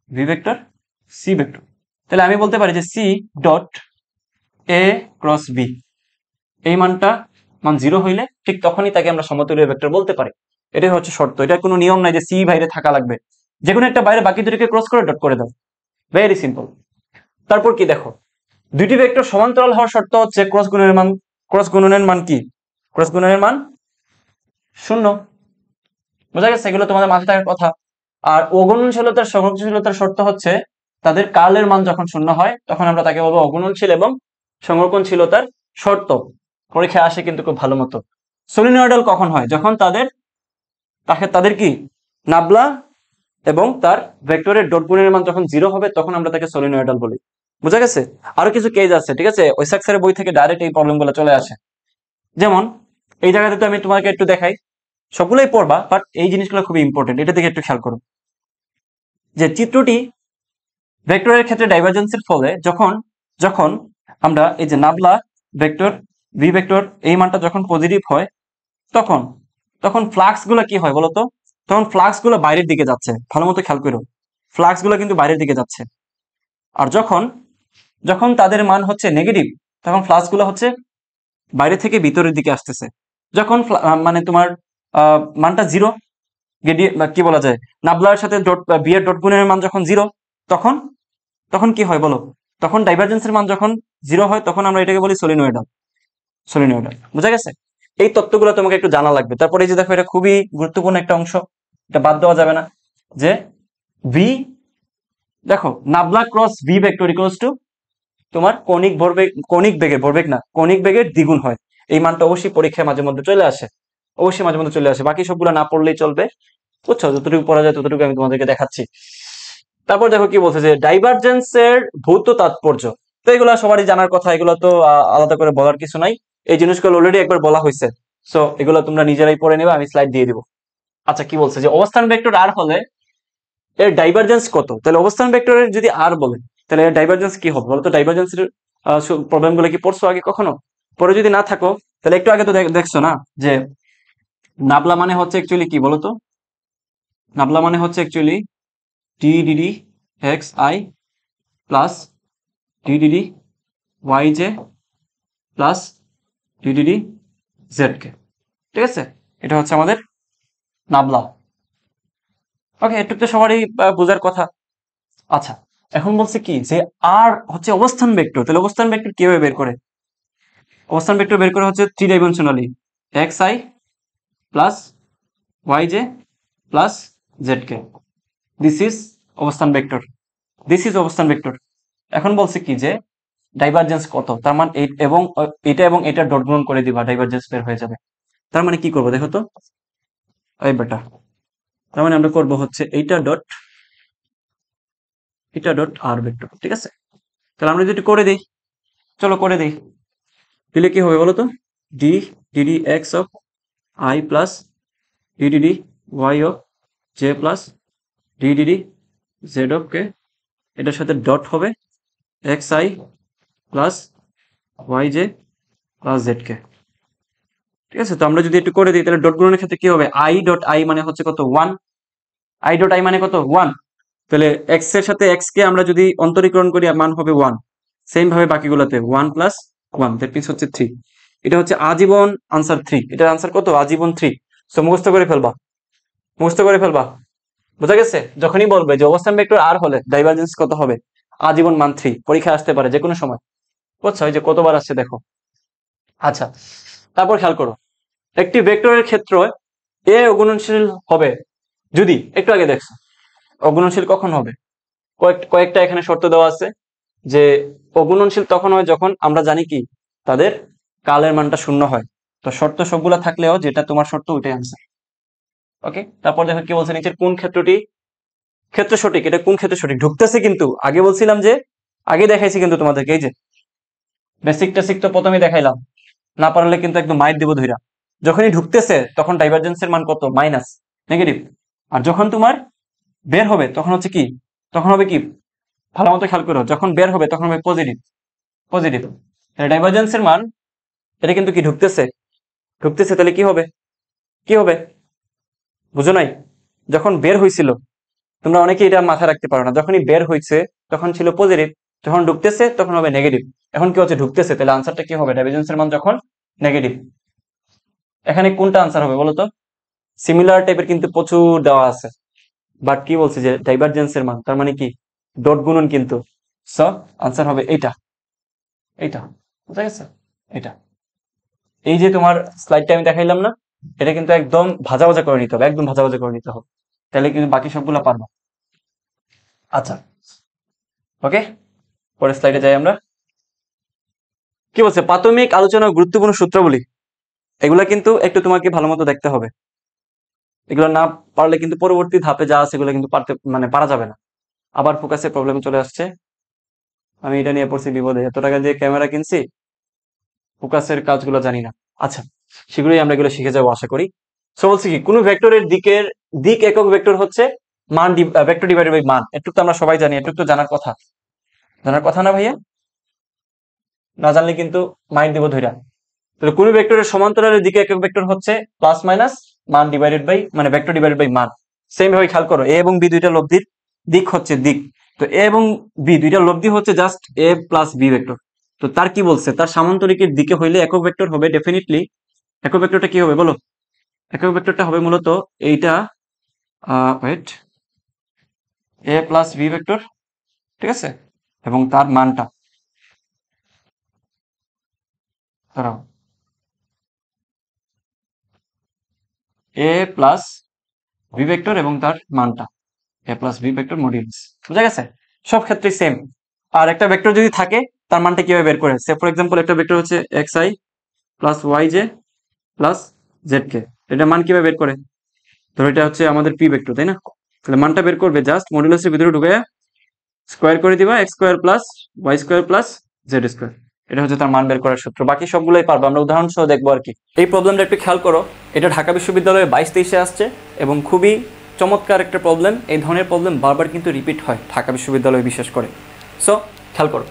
V vector, C vector. তাহলে আমি বলতে পারি যে C dot A cross B, এই মান 0 হইলে ঠিক তখনই তাকে আমরা সমতুল্য ভেক্টর বলতে পারি। এটাই হচ্ছে শর্ত, এটা কোনো নিয়ম নাই যে সি বাইরে থাকা লাগবে, যে কোনো একটা বাইরে বাকি দুটোকে ক্রস করে ডট করে দাও, ভেরি সিম্পল। তারপর কি দেখো, দুইটি ভেক্টর সমান্তরাল হওয়ার শর্ত হচ্ছে ক্রস গুণনের মান কি? ক্রস গুণনের মান 0। বোঝা গেছে? এগুলো তোমাদের মাথায় থাকার কথা। আর অগুণনশীলতার সংরক্ষণশীলতার শর্ত হচ্ছে তাদের কার্লের মান যখন 0 হয় তখন আমরা তাকে বলবো অগুণনশীল এবং সংরক্ষণশীলতার শর্ত। পরীক্ষায় আসে কিন্তু খুব ভালো মতো। সলিনয়েডাল কখন হয়? যখন তাদের কি নাবলা এবং তার ভেক্টরের ডট গুণের মান যখন 0 হবে তখন আমরা তাকে সলিনয়েডাল বলি। বুঝা গেছে? আরো কিছু কেস আছে, ঠিক আছে, ওয়েসাক্সের বই থেকে ডাইরেক্ট এই প্রবলেমগুলো চলে আসে। যেমন এই জায়গাতে তো আমি তোমাকে একটু দেখাই, সবগুলোই পড়বা, বাট এই জিনিসগুলো খুবই ইম্পর্টেন্ট, এটা দিকে একটু খেয়াল করো। যে চিত্রটি ভেক্টরের ক্ষেত্রে ডাইভারজেন্সের ফলে যখন যখন আমরা এই যে নাবলা ভেক্টর ভি ভেক্টর এই মানটা যখন পজিটিভ হয় তখন তখন ফ্লাক্স গুলো কি হয় বলতো? তখন ফ্লাক্স গুলো বাইরের দিকে যাচ্ছে, ভালো মতো খেয়াল করো, ফ্লাক্স গুলো কিন্তু বাইরের দিকে যাচ্ছে। আর যখন যখন তাদের মান হচ্ছে নেগেটিভ তখন ফ্লাক্স গুলো হচ্ছে বাইরে থেকে ভিতরের দিকে আসতেছে। যখন মানে তোমার মানটা 0, কি বলা যায়, নাবলার সাথে ডট বি এর ডট গুণের মান যখন 0 তখন তখন কি হয় বলো? তখন ডাইভারজেন্সের মান যখন 0 হয় তখন আমরা এটাকে বলি সলিনয়েডাল। সলিনয়েডাল, বুঝা গেছে? এই তত্ত্বগুলো তোমাকে একটু জানা লাগবে। তারপরে এই যে দেখো, এটা খুবই গুরুত্বপূর্ণ একটা অংশ, এটা বাদ দেওয়া যাবে না। যে ভি, দেখো nabla cross V vector equals to তোমার কৌণিক বেগের ভরবেগ না, কৌণিক বেগের দ্বিগুণ হয়। এই মানটা অবশ্যই পরীক্ষায় মাঝে মধ্যে চলে আসে, অবশ্যই মাঝে মধ্যে চলে আসে, বাকি সবগুলো না পড়লেই চলবে। বুঝছো? যতটুকু পড়া যায় ততটুকু আমি তোমাদেরকে দেখাচ্ছি। তারপর দেখো কি বলছে, যে ডাইভারজেন্সের ভৌত তাৎপর্য। তো এগুলো সবারই জানার কথা, এগুলো তো আলাদা করে বলার কিছু নাই, এই জিনিসগুলো অলরেডি একবার বলা হয়েছে। সো এগুলো তোমরা নিজেরাই পড়ে নেবে, আমি স্লাইড দিয়ে দিব। আচ্ছা, কি বলছে, যে অবস্থান ভেক্টর আর হলে এর ডাইভারজেন্স কত? তাহলে অবস্থান ভেক্টরের যদি আর বলে তাহলে এর ডাইভারজেন্স কি হবে বলতো? ডাইভারজেন্সের প্রবলেম গুলো কি পড়ছো আগে কখনো? পরে যদি না থাকো তাহলে একটু আগে তো দেখছো না, যে নাবলা মানে হচ্ছে অ্যাকচুয়ালি কি বলতো? নাবলা মানে হচ্ছে actually D D D X I plus D D D Y J plus D D D Z K, ঠিক আছে? এটা হচ্ছে আমাদের নাবলা। ওকে, এটুকু তো সবারই বোঝার কথা। আচ্ছা, এখন বলছে কি, যে আর হচ্ছে অবস্থান ভেক্টর। তাহলে অবস্থান ভেক্টর কিভাবে বের করে? অবস্থান ভেক্টর বের করা হচ্ছে 3 dimensionally, X I plus Y J plus Z K. This is অবস্থান ভেক্টর, দিস ইজ অবস্থান ভেক্টর। এখন বলছে কি, যে ডাইভারজেন্স কত? তার মানে এটা এবং এটা ডট গুণন করে দিবা, ডাইভারজেন্স বের হয়ে যাবে। তার মানে কি করবো দেখো তো, এই বেটা, তার মানে আমরা করবো হচ্ছে এটা ডট আর ভেক্টর, ঠিক আছে? তাহলে আমরা যদি করে দিই, চলো করে দিই, দিলে কি হবে বলো তো? D D D X of I plus D D D Y of J plus D D D Z of K, এটার সাথে ডট হবে X I plus Y J plus Z K, ঠিক আছে? তো আমরা যদি একটু করে দিই তাহলে ডট গুণনের ক্ষেত্রে কি হবে? আই ডট আই মানে হচ্ছে কত? 1। আই ডট আই মানে কত? 1। তাহলে এক্স এর সাথে এক্স কে আমরা যদি অন্তরীকরণ করি মান হবে 1। সেম ভাবে বাকিগুলোতে 1 প্লাস 1, দ্যাট মিন্স হচ্ছে 3। এটা হচ্ছে আজীবন আনসার 3। এটার আনসার কত? আজীবন 3। সো মুখস্থ করে ফেলবা, মুখস্থ করে ফেলবা। বোঝা গেছে? যখনই বলবে যে অবস্থান ভেক্টর আর হলে ডাইভারজেন্স কত হবে, আজীবন মান 3, পরীক্ষা আসতে পারে যে কোনো সময়। বুঝছো? এই যে কতবার আসছে দেখো, আচ্ছা, তারপর খেয়াল করো, একটি ভেক্টরের ক্ষেত্রে এ অগুণনশীল হবে যদি, একটু আগে দেখছো অগুণনশীল কখন হবে, কয়েকটা এখানে শর্ত দেওয়া আছে যে অগুণনশীল তখন হয় যখন আমরা জানি কি তাদের কালের মানটা শূন্য হয়। তো শর্ত সবগুলা থাকলেও যেটা তোমার শর্ত ওইটাই আনসার। ওকে, তারপর দেখো কি বলছে, নিচের কোন ক্ষেত্রটি ক্ষেত্র সঠিক, এটা কোন ক্ষেত্রে সঠিক ঢুকতেছে, কিন্তু আগে বলছিলাম যে আগে দেখাইছি কিন্তু তোমাদেরকে, এই যে বেসিক টেসিক তো প্রথমে দেখাইলাম, না পারলে কিন্তু একদম মাইর দিব ধইরা। যখনই ঢুকতেছে তখন ডাইভারজেন্সের মান কত, মাইনাস, নেগেটিভ। আর যখন তোমার বের হবে তখন হচ্ছে কি, তখন হবে কি, ভালো মতো খেয়াল করো, যখন বের হবে তখন হবে পজিটিভ, পজিটিভ। তাহলে ডাইভারজেন্সের মান, এটা কিন্তু কি ঢুকতেছে, ঢুকতেছে, তাহলে কি হবে, কি হবে, বুঝো নাই? যখন বের হয়েছিল, তোমরা অনেকে এটা মাথায় রাখতে পারো না, যখনই বের হয়েছে তখন ছিল পজিটিভ, যখন ঢুকতেছে তখন হবে নেগেটিভ। এখন কি হচ্ছে, ঢুকতেছে, তাহলে আনসারটা কি হবে, ডাইভারজেন্সের মান যখন নেগেটিভ। এখানে কোনটা আনসার হবে বলো তো? সিমিলার টাইপের কিন্তু প্রচুর দেওয়া আছে, বাট কি বলছে যে ডাইভারজেন্সের মান, তার মানে কি ডট গুণন কিন্তু। সো আনসার হবে এইটা, এইটা, বুঝা গেছে? এটা, এই যে তোমার স্লাইডটা আমি দেখাইলাম না, এটা কিন্তু একদম ভাজা ভাজা করে নিতে হবে, একদম ভাজা ভাজা করে নিতে হবে, তাহলে কিন্তু বাকি সবগুলো পারবো। আচ্ছা, ওকে, পরের স্লাইডে যাই আমরা। কি বলছে, প্রাথমিক আলোচনা গুরুত্বপূর্ণ সূত্রাবলী, এগুলা কিন্তু একটু তোমাকে ভালো মতো দেখতে হবে, এগুলো না পারলে কিন্তু পরবর্তী ধাপে যা আছে এগুলো কিন্তু পারতে মানে পারা যাবে না। আবার ফোকাসের প্রবলেম চলে আসছে, আমি এটা নিয়ে পড়ছি বিপদে, এত টাকা দিয়ে ক্যামেরা কিনছি, ফোকাসের কাজগুলো জানি না। আচ্ছা, শীঘ্রই আমরা এগুলো শিখে যাবো আশা করি। সো বলছি কি, কোন ভেক্টরের দিক একক ভেক্টর হচ্ছে মান, ভেক্টর ডিভাইডেড বাই মান। একটু তো আমরা সবাই জানি, একটু তো জানার কথা, জানার কথা না ভাইয়া? না জানলে কিন্তু মাইন্ড দিব ধইরা। তাহলে কোন ভেক্টরের সমান্তরালের দিকে একক ভেক্টর হচ্ছে প্লাস মাইনাস মান ডিভাইডেড বাই, মানে ভেক্টর ডিভাইডেড বাই মান। সেম ভাবে খেয়াল করো, এ এবং বি দুইটা লব্ধির দিক হচ্ছে দিক, তো এ এবং বি দুইটা লব্ধি হচ্ছে just a plus B vector. তো তার কি বলছে, তার সামান্তরিকের দিকে হইলে একক ভেক্টর হবে ডেফিনেটলি। একক ভেক্টরটা কি হবে বলো? একক ভেক্টরটা হবে মূলত এইটা, ওয়েট, এ প্লাস বি ভেক্টর, ঠিক আছে, এবং তার মানটা দাঁড়াও, এ প্লাস বি ভেক্টর এবং তার মানটা, এ প্লাস বি ভেক্টর মডিউলাস। বুঝা গেছে? সব ক্ষেত্রে সেম। আর একটা ভেক্টর যদি থাকে তার মানটা কিভাবে বের করে, সে ফর এক্সাম্পল একটা ভেক্টর হচ্ছে X I plus Y J plus Z K, এটা মান কিভাবে বের করে, ধরো এটা হচ্ছে আমাদের পি ভেক্টর, তাই না? তাহলে মানটা বের করবে জাস্ট মডিউলাসের ভিতরে ঢুকে স্কোয়ার করে দিবা, X square plus Y square plus Z square, এটা হচ্ছে তার মান বের করার সূত্র। বাকি সবগুলোই পারবো, আমরা উদাহরণ সহ দেখবো আর কি। এই প্রবলেমটা একটু খেয়াল করো, এটা ঢাকা বিশ্ববিদ্যালয়ে 22-23-এ আসছে এবং খুবই চমৎকার একটা প্রবলেম। এই ধরনের প্রবলেম বারবার কিন্তু রিপিট হয় ঢাকা বিশ্ববিদ্যালয়ে বিশেষ করে। সো খেয়াল করো,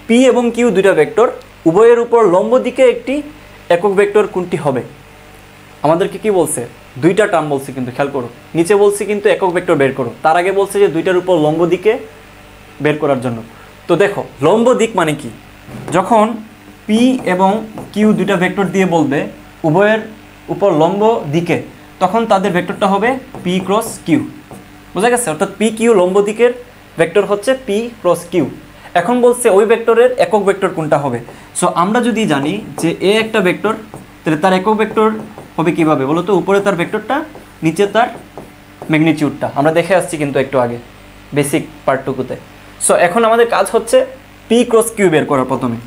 পি এবং কিউ দুইটা ভেক্টর, উভয়ের উপর লম্ব দিকে একটি একক ভেক্টর কোনটি হবে? আমাদেরকে কি বলছে, দুইটা টার্ম বলছে কিন্তু, খেয়াল করো, নিচে বলছে কিন্তু একক ভেক্টর বের করো, তার আগে বলছে যে দুইটার উপর লম্ব দিকে বের করার জন্য। তো দেখো লম্ব দিক মানে কি, যখন পি এবং কিউ দুইটা ভেক্টর দিয়ে বলবে উভয়ের উপর লম্ব দিকে, তখন তাদের ভেক্টরটা হবে পি ক্রস কিউ। বোঝা গেছে? অর্থাৎ পি কিউ লম্ব দিকের ভেক্টর হচ্ছে পি ক্রস কিউ। এখন বলছে ওই ভেক্টরের একক ভেক্টর কোনটা হবে। সো আমরা যদি জানি যে এ একটা ভেক্টর, তাহলে তার একক ভেক্টর হবে কিভাবে বলো তো? উপরে তার ভেক্টরটা, নিচে তার ম্যাগনিটিউডটা, আমরা দেখে আসছি কিন্তু একটু আগে বেসিক পার্টটুকুতে। সো এখন আমাদের কাজ হচ্ছে পি ক্রস কিউ বের করার প্রথমে।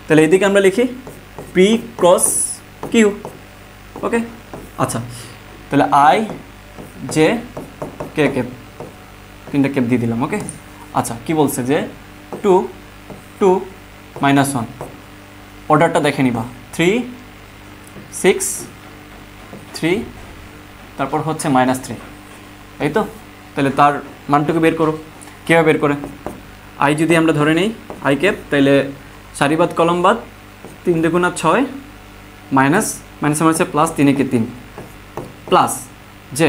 তাহলে এইদিকে আমরা লিখি পি ক্রস কিউ। ওকে, আচ্ছা, তাহলে আই জে কে ক্যাপ, তিনটা ক্যাপ দিয়ে দিলাম। ওকে, আচ্ছা, কি বলছে যে 2 2 -1, অর্ডারটা দেখে নিবা, 3 6 3, তারপর হচ্ছে -3, এই তো। তাহলে তার মানটুকু বের করো, কীভাবে বের করে? আই যদি আমরা ধরে নিই আই ক্যাপ, তাহলে সারিবাদ কলমবাদ 3 × 6 মাইনাস মাইনাসে মাইনাসে প্লাস 3 × 3 প্লাস জে,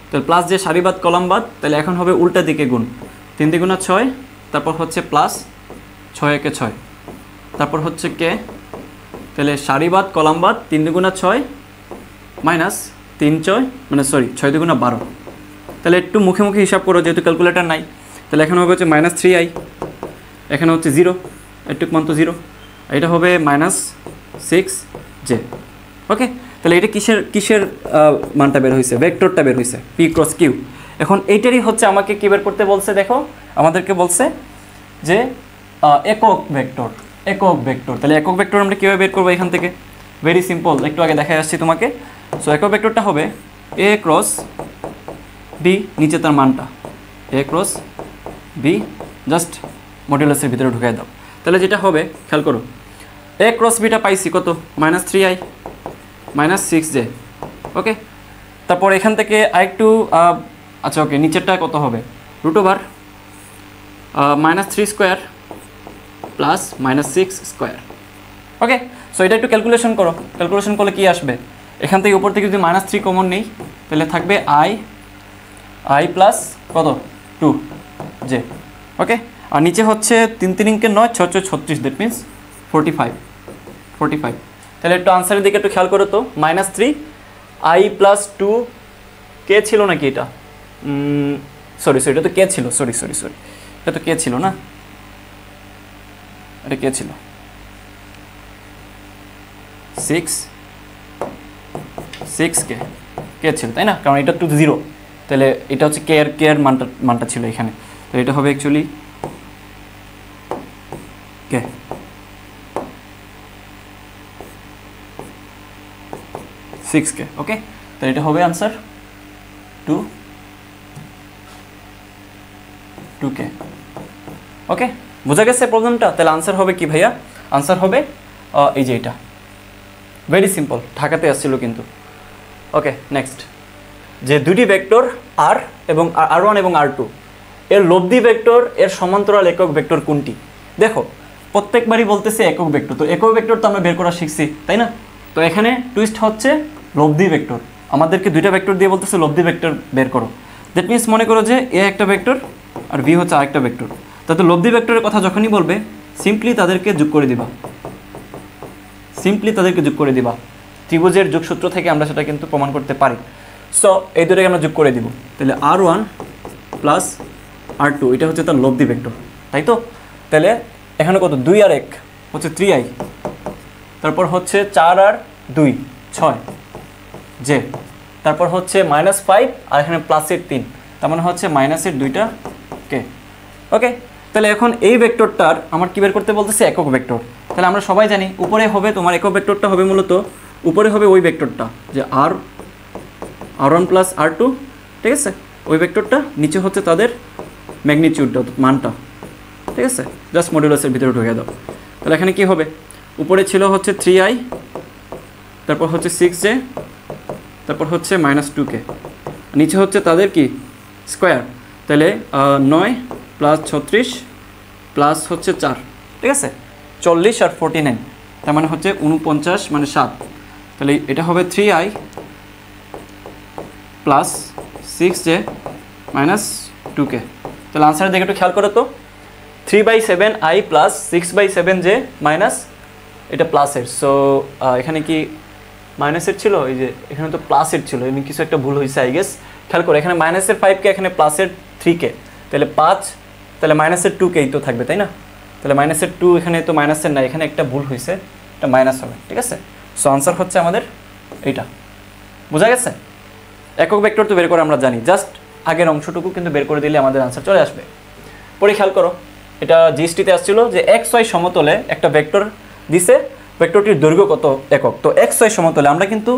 তাহলে প্লাস জে সারিবাদ কলমবাদ, তাহলে এখন হবে উল্টা দিকে গুণ, 3 × 6, তারপর হচ্ছে প্লাস 6 × 6, তারপর হচ্ছে কে, তাহলে সারিবাদ কলমবাদ 3 × 6 মাইনাস 3 6 মানে সরি 6 × 12। তাহলে একটু মুখে মুখে হিসাব করো, যেহেতু ক্যালকুলেটার নাই। তাহলে এখন হবে হচ্ছে -3i, এখানে হচ্ছে 0, একটু মান তো 0, এটা হবে 6j। ওকে, তাহলে এটা কিসের মানটা বের হয়েছে, ভেক্টরটা বের হয়েছে p ক্রস q। এখন এইটারই হচ্ছে আমাকে কি বের করতে বলছে, দেখো আমাদেরকে বলছে যে একক ভেক্টর। তাহলে একক ভেক্টর আমরা কীভাবে বের করবো এখান থেকে? ভেরি সিম্পল, একটু আগে দেখাই আসছি তোমাকে। সো একক ভেক্টরটা হবে a ক্রস b, নিচে তার মানটা a ক্রস b, জাস্ট মডুলাসের ভিতরে ঢুকাই দাও। তাহলে যেটা হবে খেয়াল করো, a ক্রস বিটা পাইছি কত, -3i -6j। ওকে, তারপর এখান থেকে আরেকটু আচ্ছা ওকে, নিচেরটা কত হবে, √3 স্কোয়ার প্লাস -6 স্কোয়ার। ওকে, সো এটা একটু ক্যালকুলেশন করো, ক্যালকুলেশন করলে কি আসবে, এখান থেকে উপর থেকে যদি -3 কমন নেই তাহলে থাকবে i প্লাস কত 2j। ওকে, আর নিচে হচ্ছে 3 3 × 9 6 6 36, দ্যাট মিনস 45। তাহলে একটু আনসারের দিকে একটু খেয়াল করো তো, -3 i প্লাস 2 কে ছিল নাকি এটা, সরি এটা তো কে ছিল, সরি এটা তো কে ছিল না, এটা কে ছিল 6 কে ছিল তাই না, কারণ এটা তো 0, তাহলে এটা হচ্ছে কে এর মানটা ছিল এখানে, তাহলে এটা হবে অ্যাকচুয়ালি কে। ওকে, তাহলে এটা হবে আনসার 2k। ওকে, বোঝা গেছে প্রবলেমটা? তাহলে আনসার হবে কি ভাইয়া, আনসার হবে এই যে এটা, ভেরি সিম্পল, ঢাকাতে আসছিল কিন্তু। ওকে, নেক্সট, যে দুটি ভেক্টর r এবং r1 এবং r2 এর লব্ধি ভেক্টর এর সমান্তরাল একক ভেক্টর কোনটি? দেখো প্রত্যেকবারই বলতেছে একক ভেক্টর, তো একক ভেক্টর তো আমরা বের করা শিখছি তাই না, তো এখানে টুইস্ট হচ্ছে লব্ধি ভেক্টর, আমাদেরকে দুইটা ভেক্টর দিয়ে বলতেছে লব্ধি ভেক্টর বের করো। দ্যাট মিনস মনে করো যে এ একটা ভেক্টর আর ভি হচ্ছে আরেকটা ভেক্টর, তাতে লব্ধি ভেক্টরের কথা যখনই বলবে সিম্পলি তাদেরকে যোগ করে দিবা, ত্রিভুজের যোগসূত্র থেকে আমরা সেটা কিন্তু প্রমাণ করতে পারি। সো এই দুটোকে আমরা যোগ করে দিব, তাহলে r1 প্লাস r2 এটা হচ্ছে তার লব্ধি ভেক্টর, তাই তো? তাহলে এখানে কত, 2 আর 1 হচ্ছে 3i, তারপর হচ্ছে 4 আর 2 6j, তারপর হচ্ছে -5 আর এখানে প্লাসের 3, তার মানে হচ্ছে মাইনাসের 2টা k। ওকে, তাহলে এখন এই ভেক্টরটার আমার কি বের করতে বলতেছে, একক ভেক্টর। তাহলে আমরা সবাই জানি উপরে হবে তোমার একক ভেক্টরটা হবে মূলত উপরে হবে ওই ভেক্টরটা যে r1 প্লাস r2, ঠিক আছে, ওই ভেক্টরটা, নিচে হচ্ছে তাদের ম্যাগনিটিউডটা মানটা, ঠিক আছে, জাস্ট মডুলাসের ভিতরে ঢুকে দাও। তাহলে এখানে কি হবে, উপরে ছিল হচ্ছে 3i, তারপর হচ্ছে 6j, তারপর হচ্ছে -2k, নিচে হচ্ছে তাদের কি স্কোয়ার, তাহলে 9 প্লাস 36 প্লাস হচ্ছে 4, ঠিক আছে, 40 আর 49, তার মানে হচ্ছে 49 মানে 7, তাহলে এটা হবে 3i plus 6j minus 2k। তাহলে আনসারের দিকে একটু খেয়াল করো তো, 3/7i প্লাস 6/7j মাইনাস এটা প্লাসের, সো এখানে কি মাইনাসের ছিল, এই যে এখানে তো প্লাসের ছিল, এমনি কিছু একটা ভুল হয়েছে আই গেস। খেয়াল করো এখানে মাইনাসের 5k, এখানে প্লাসের 3k, তাহলে 5, তাহলে মাইনাসের 2k তো থাকবে তাই না, তাহলে মাইনাসের 2 এখানে তো মাইনাসের না, এখানে একটা ভুল হয়েছে, এটা মাইনাস হবে, ঠিক আছে। সো আনসার হচ্ছে আমাদের এইটা, বোঝা গেছে? একক ভেক্টর তো বের করে আমরা জানি, জাস্ট আগের অংশটুকু কিন্তু বের করে দিলে আমাদের আনসার চলে আসবে। পরে খেয়াল করো, এটা জিএসটিতে আসছিল যে xy সমতলে একটা ভেক্টর দিছে, ভেক্টরটির দৈর্ঘ্য কত একক। তো xy সমতলে আমরা কিন্তু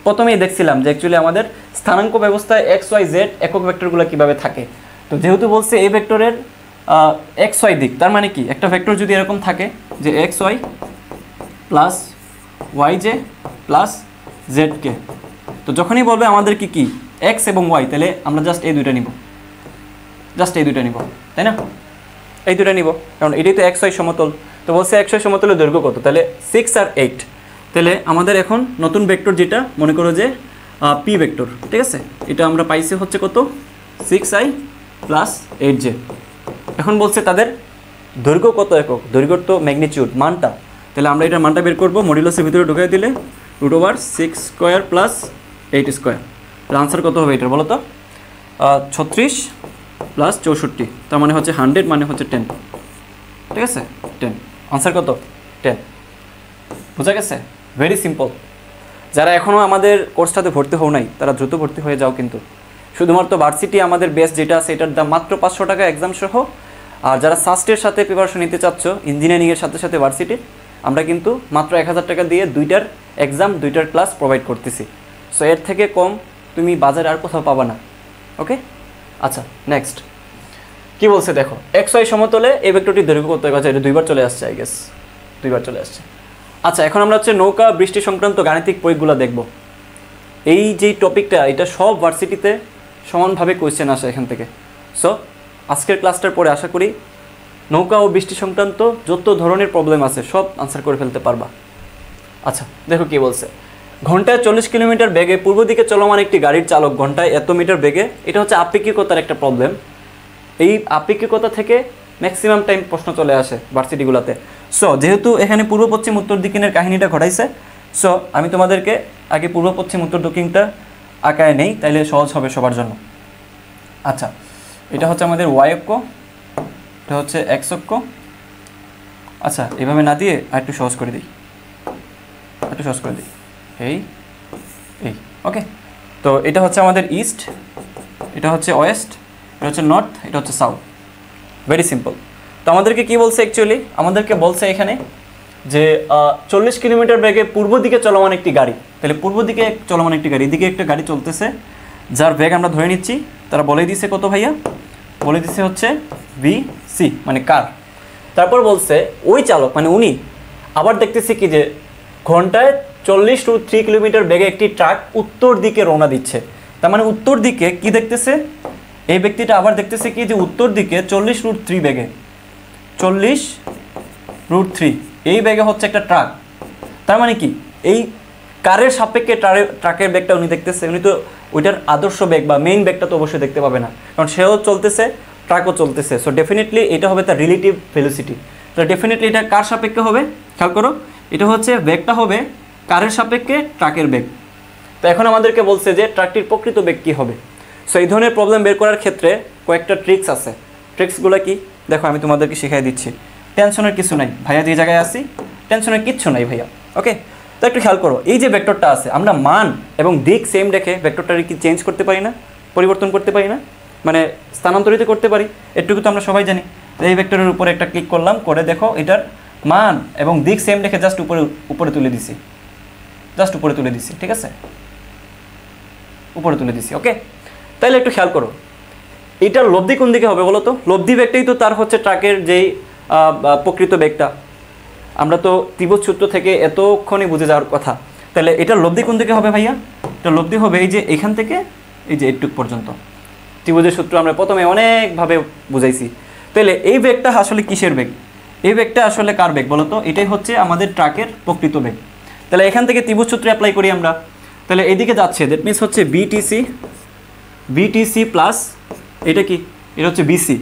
প্রথমেই দেখছিলাম যে অ্যাকচুয়ালি আমাদের স্থানাঙ্ক ব্যবস্থায় xy z একক ভেক্টরগুলো কিভাবে থাকে। তো যেহেতু বলছে এই ভেক্টরের xy দিক, তার মানে কি একটা ভেক্টর যদি এরকম থাকে যে xy plus yj plus zk, তো যখনই বলবে আমাদের কি x এবং y, তাহলে আমরা জাস্ট এই দুইটা নিব, তাই না, এই দুইটা নিব, কারণ এটাই তো xy সমতল। তো বলছে xy সমতলের দৈর্ঘ্য কত, তাহলে 6 আর 8, তাহলে আমাদের এখন নতুন ভেক্টর যেটা মনে করো যে p ভেক্টর, ঠিক আছে, এটা আমরা পাইছি হচ্ছে কত 6i প্লাস 8j। এখন বলছে তাদের দৈর্ঘ্য কত একক, দৈর্ঘ্য তো ম্যাগনিটিউড মানটা, তাহলে আমরা এটার মানটা বের করবো, মডুলাসের ভিতরে ঢুকাই দিলে √6 স্কোয়ার প্লাস 8 স্কোয়ার, তাহলে আনসার কত হবে এটার বলো তো, 36 প্লাস 64, তার মানে হচ্ছে 100 মানে হচ্ছে 10, ঠিক আছে 10, আনসার কত 10। বোঝা গেছে? Very simple. যারা এখনও আমাদের কোর্সটাতে ভর্তি হও নাই তারা দ্রুত ভর্তি হয়ে যাও। কিন্তু শুধুমাত্র ভার্সিটি আমাদের বেস যেটা আছে এটার দাম মাত্র 500 টাকা এক্সাম সহ। আর যারা সাস্টের সাথে প্রিপারেশন নিতে চাচ্ছ ইঞ্জিনিয়ারিংয়ের সাথে সাথে ভার্সিটির, আমরা কিন্তু মাত্র 1000 টাকা দিয়ে 2টার এক্সাম 2টার ক্লাস প্রোভাইড করতেছি। সো এর থেকে কম তুমি বাজারে আর কোথাও পাবা না। ওকে, আচ্ছা নেক্সট কি বলছে দেখো, XY সমতলে এই ভেক্টরটি দৈর্ঘ্য কত? এটা 2বার চলে আসছে, আই গেস 2বার চলে আসছে। আচ্ছা, এখন আমরা হচ্ছে নৌকা বৃষ্টি সংক্রান্ত গাণিতিক প্রয়োগগুলো দেখব। এই যে টপিকটা এটা সব ভার্সিটিতে সমানভাবে কোয়েশ্চেন আসে এখান থেকে। সো আজকের ক্লাসটার পরে আশা করি নৌকা ও বৃষ্টি সংক্রান্ত যত ধরনের প্রবলেম আছে সব আনসার করে ফেলতে পারবা। আচ্ছা দেখো কি বলছে, ঘন্টায় 40 কিলোমিটার বেগে পূর্ব দিকে চলমান একটি গাড়ির চালক ঘন্টায় এত মিটার বেগে, এটা হচ্ছে আপেক্ষিকতার একটা প্রবলেম। এই আপেক্ষিকতা থেকে ম্যাক্সিমাম টাইম প্রশ্ন চলে আসে ভার্সিটিগুলোতে। সো যেহেতু এখানে পূর্ব পশ্চিম উত্তর দক্ষিণের কাহিনীটা ঘটাইছে, সো আমি তোমাদেরকে আগে পূর্ব পশ্চিম উত্তর দক্ষিণটা আঁকায় নেই, তাইলে সহজ হবে সবার জন্য। আচ্ছা, এটা হচ্ছে আমাদের ওয়াই অক্ষ, এটা হচ্ছে এক্স অক্ষ। আচ্ছা, এভাবে না দিয়ে আর একটু সহজ করে দিই, এই ওকে। তো এটা হচ্ছে আমাদের ইস্ট, এটা হচ্ছে ওয়েস্ট, এটা হচ্ছে নর্থ, এটা হচ্ছে সাউথ। Very simple. তো আমাদেরকে কি বলছে অ্যাকচুয়ালি, আমাদেরকে বলছে এখানে যে 40 কিলোমিটার বেগে পূর্ব দিকে চলমান একটি গাড়ি। তাহলে পূর্ব দিকে চলমান একটি গাড়ি, এদিকে একটা গাড়ি চলতেছে যার বেগ আমরা ধরে নিচ্ছি, তারা বলে দিছে কত ভাইয়া? বলে দিছে হচ্ছে VC মানে কার। তারপর বলছে ওই চালক মানে উনি আবার দেখতেছে কি যে ঘন্টায় 40 to 3 কিলোমিটার বেগে একটি ট্রাক উত্তর দিকে রওনা দিচ্ছে। তার মানে উত্তর দিকে কি দেখতেছে এই ব্যক্তিটা? আবার দেখতেছে কি যে উত্তর দিকে 40√3 বেগে, 40√3 এই বেগে হচ্ছে একটা ট্রাক। তার মানে কি এই কারের সাপেক্ষে ট্রাকের বেগটা উনি দেখতেছে। উনি তো ওইটার আদর্শ বেগ বা মেইন বেগটা তো অবশ্যই দেখতে পাবে না, কারণ সেও চলতেছে ট্রাকও চলতেছে। সো ডেফিনেটলি এটা হবে তার রিলেটিভ ভেলোসিটি। তো ডেফিনেটলি এটা কার সাপেক্ষে হবে? খেয়াল করো, এটা হচ্ছে বেগটা হবে কারের সাপেক্ষে ট্রাকের বেগ। তো এখন আমাদেরকে বলছে যে ট্রাকটির প্রকৃত বেগ কী হবে। সো এই ধরনের প্রবলেম বের করার ক্ষেত্রে কয়েকটা ট্রিক্স আছে। ট্রিক্সগুলো কি দেখো আমি তোমাদেরকে শিখাই দিচ্ছি। টেনশনের কিছু নাই ভাইয়া, যে জায়গায় আসি টেনশনের কিচ্ছু নাই ভাইয়া। ওকে, তো একটু খেয়াল করো, এই যে ভেক্টরটা আছে আমরা মান এবং দিক সেম রেখে ভেক্টরটাকে কি চেঞ্জ করতে পারি না, পরিবর্তন করতে পারি না, মানে স্থানান্তরিত করতে পারি। এটুকু তো আমরা সবাই জানি। এই ভেক্টরের উপরে একটা ক্লিক করলাম, করে দেখো এটার মান এবং দিক সেম রেখে জাস্ট উপরে তুলে দিছি, ঠিক আছে, উপরে তুলে দিছি। ওকে, তাহলে একটু খেয়াল করো এটার লব্ধি কোন দিকে হবে বলো তো? লব্ধি বেগটাই তো তার হচ্ছে ট্রাকের যেই প্রকৃত বেগটা, আমরা তো ত্রিভুজ সূত্র থেকে এতক্ষণই বুঝে যাওয়ার কথা। তাহলে এটার লব্ধি কোন দিকে হবে ভাইয়া? এটা লব্ধি হবে এই যে এখান থেকে এই যে এইটুক পর্যন্ত। ত্রিভুজের সূত্র আমরা প্রথমে অনেকভাবে বুঝাইছি। তাহলে এই বেগটা আসলে কিসের বেগ? এই বেগটা আসলে কার বেগ বলো তো? এটাই হচ্ছে আমাদের ট্রাকের প্রকৃত বেগ। তাহলে এখান থেকে ত্রিভুজ সূত্র অ্যাপ্লাই করি আমরা। তাহলে এইদিকে যাচ্ছে, দ্যাট মিনস হচ্ছে বিটিসি প্লাস এটা কি, এটা হচ্ছে বিসি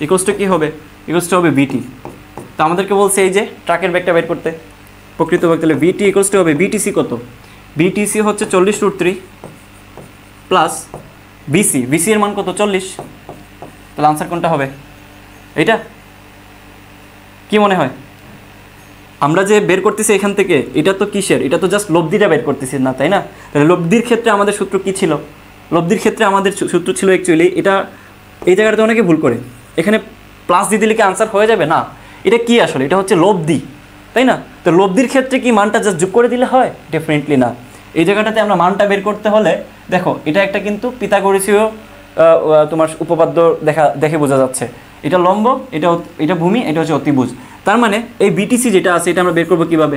ইকুয়ালস টু কী হবে? ইকুয়ালস টু হবে বিটি। তো আমাদেরকে বলছে এই যে ট্রাকের বেগটা বের করতে, প্রকৃত বেগ। তাহলে বিটি ইকুয়ালস টু হবে বিটিসি কত? বিটিসি হচ্ছে 40√3 প্লাস বিসি এর মান কত? 40। তাহলে আনসার কোনটা হবে? এইটা কি মনে হয়? আমরা যে বের করতেছি এখান থেকে, এটা তো কিসের? এটা তো জাস্ট লব্ধিটা বের করতেছি না, তাই না? তাহলে লব্ধির ক্ষেত্রে আমাদের সূত্র কি ছিল? লব্ধির ক্ষেত্রে আমাদের সূত্র ছিল অ্যাকচুয়ালি এটা, এই জায়গাটাতে অনেকে ভুল করে, এখানে প্লাস দিয়ে দিলে কি আনসার হয়ে যাবে? না, এটা কি আসলে? এটা হচ্ছে লব্ধি, তাই না? তো লব্ধির ক্ষেত্রে কি মানটা জাস্ট যোগ করে দিলে হয়? ডেফিনেটলি না। এই জায়গাটাতে আমরা মানটা বের করতে হলে দেখো এটা একটা কিন্তু পিথাগোরাসীয় তোমার উপপাদ্য দেখে বোঝা যাচ্ছে। এটা লম্ব, এটা ভূমি, এটা হচ্ছে অতিভুজ। তার মানে এই বিটিসি যেটা আছে এটা আমরা বের করবো কীভাবে?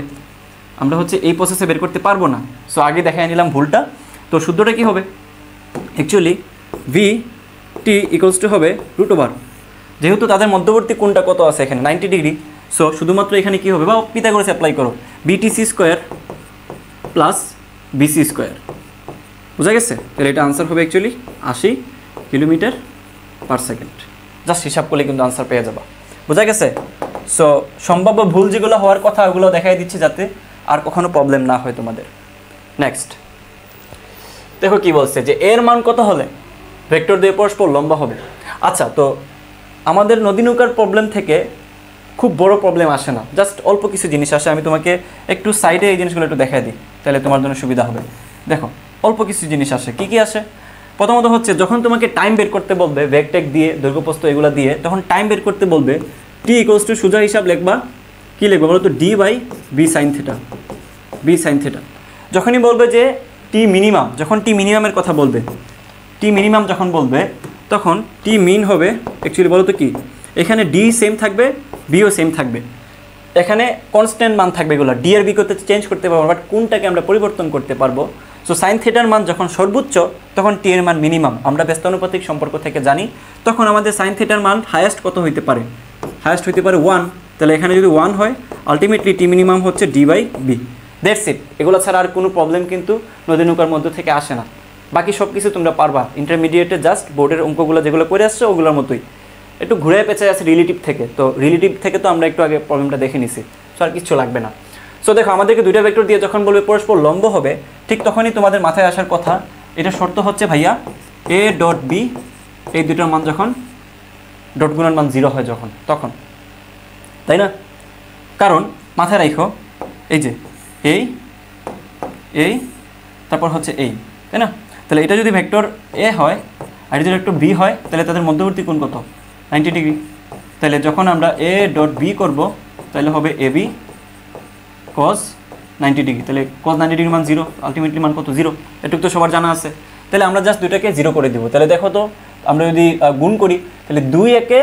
আমরা হচ্ছে এই প্রসেসে বের করতে পারবো না। সো আগে দেখাই নিলাম ভুলটা। তো শুদ্ধটা কি হবে? অ্যাকচুয়ালি VT ইকুয়ালস টু হবে √, যেহেতু তাদের মধ্যবর্তী কোণটা কত আছে এখানে 90 ডিগ্রি। সো শুধুমাত্র এখানে কি হবে, বা পিথাগোরাস অ্যাপ্লাই করো, BTC square plus BC square. বোঝা গেছে? তাহলে এটা আনসার হবে অ্যাকচুয়ালি 80 কিলোমিটার/সেকেন্ড। জাস্ট হিসাব করলে কিন্তু আনসার পেয়ে যাবা। বোঝা গেছে? সো সম্ভাব্য ভুল যেগুলো হওয়ার কথা ওগুলো দেখাই দিচ্ছি যাতে আর কখনো প্রবলেম না হয় তোমাদের। নেক্সট দেখো কি বলছে যে এর মান কত হলে ভেক্টর দিয়ে পরস্পর লম্ব হবে। আচ্ছা, তো আমাদের নদী নৌকার প্রবলেম থেকে খুব বড় প্রবলেম আসে না, জাস্ট অল্প কিছু জিনিস আসে। আমি তোমাকে একটু সাইডে এই জিনিসগুলো একটু দেখাই দিই, তাহলে তোমার জন্য সুবিধা হবে। দেখো অল্প কিছু জিনিস আসে, কি কি আসে? প্রথমত হচ্ছে যখন তোমাকে টাইম বের করতে বলবে, বেগ টেক দিয়ে দৈর্ঘ্যপ্রস্থ এগুলো দিয়ে, তখন টাইম বের করতে বলবে টি ইকুয়ালস টু সোজা হিসাব লিখবা, কী লিখবা বলো তো, D by B sine theta, B sine theta. যখনই বলবে যে টি মিনিমাম, যখন টি মিনিমামের কথা বলবে, টি মিনিমাম যখন বলবে, তখন টি মিন হবে অ্যাকচুয়ালি বলো তো কি, এখানে ডি সেম থাকবে, বিও সেম থাকবে, এখানে কনস্ট্যান্ট মান থাকবে, এগুলো ডি আর বি করতে চেঞ্জ করতে পারবো, বাট কোনটাকে আমরা পরিবর্তন করতে পারবো। সো সাইন থিটার মান যখন সর্বোচ্চ, তখন টি এর মান মিনিমাম। আমরা ব্যস্তানুপাতিক সম্পর্ক থেকে জানি, তখন আমাদের সাইন থিটার মান হায়েস্ট কত হইতে পারে? হায়েস্ট হইতে পারে 1। তাহলে এখানে যদি 1 হয়, আলটিমেটলি টি মিনিমাম হচ্ছে D by B. That's it. এগুলো ছাড়া আর কোনো প্রবলেম কিন্তু নদী নৌকার মধ্যে থেকে আসে না। বাকি সব কিছু তোমরা পারবা ইন্টারমিডিয়েটে, জাস্ট বোর্ডের অঙ্কগুলো যেগুলো করে আসছো ওগুলোর মতোই, একটু ঘুরে পেঁচে আছে রিলেটিভ থেকে। তো রিলেটিভ থেকে তো আমরা একটু আগে প্রবলেমটা দেখে নিছি, সো আর কিছু লাগবে না। সো দেখো, আমাদেরকে দুইটা ভেক্টর দিয়ে যখন বলবে পরস্পর লম্ব হবে, ঠিক তখনই তোমাদের মাথায় আসার কথা, এটা শর্ত হচ্ছে ভাইয়া এ ডট বি, এই দুটোর মান যখন ডট গুণার মান 0 হয় যখন, তখন, তাই না? কারণ মাথায় রাখো, এই যে এই তারপর হচ্ছে এই, তাই না? তাহলে এটা যদি ভেক্টর এ হয় আর যদি ভেক্টর বি হয়, তাহলে তাদের মধ্যবর্তী কোণ কত? 90 ডিগ্রি। তাহলে যখন আমরা এ ডট বি করবো, তাহলে হবে এ বি কস 90 ডিগ্রি। তাহলে কস 90 ডিগ্রি মান 0, আলটিমেটলি মান কত? 0। এটুকু তো সবার জানা আছে। তাহলে আমরা জাস্ট দুইটাকে 0 করে দিব। তাহলে দেখো তো, আমরা যদি গুণ করি, তাহলে 2 একে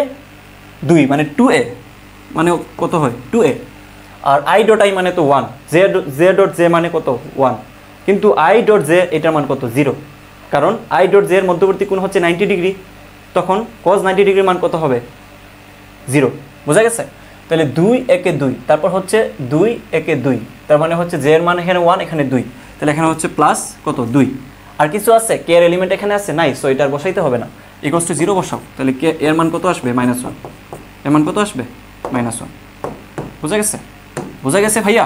2 মানে 2a, মানে কত হয়? 2a। R I dot I মানে তো 1, জে ডট জে মানে কত? 1। কিন্তু আই ডট জে এটার মান কত? 0। কারণ আই ডট জে এর মধ্যবর্তী কোণ হচ্ছে 90 ডিগ্রি, তখন cos 90 ডিগ্রির মান কত হবে? 0। বোঝা গেছে? তাহলে 2 একে 2, তারপর হচ্ছে 2 একে 2, তার মানে হচ্ছে জে এর মান এখানে 1, এখানে 2, তাহলে এখানে হচ্ছে প্লাস কত? 2। আর কিছু আছে? কে এর এলিমেন্ট এখানে আছে? নাই, সো এটা আর বসাইতে হবে না, ইকুয়ালস টু 0 বসাও। তাহলে কে এর মান কত আসবে? -1। এর মান কত আসবে? -1। বোঝা গেছে? বোঝা গেছে ভাইয়া?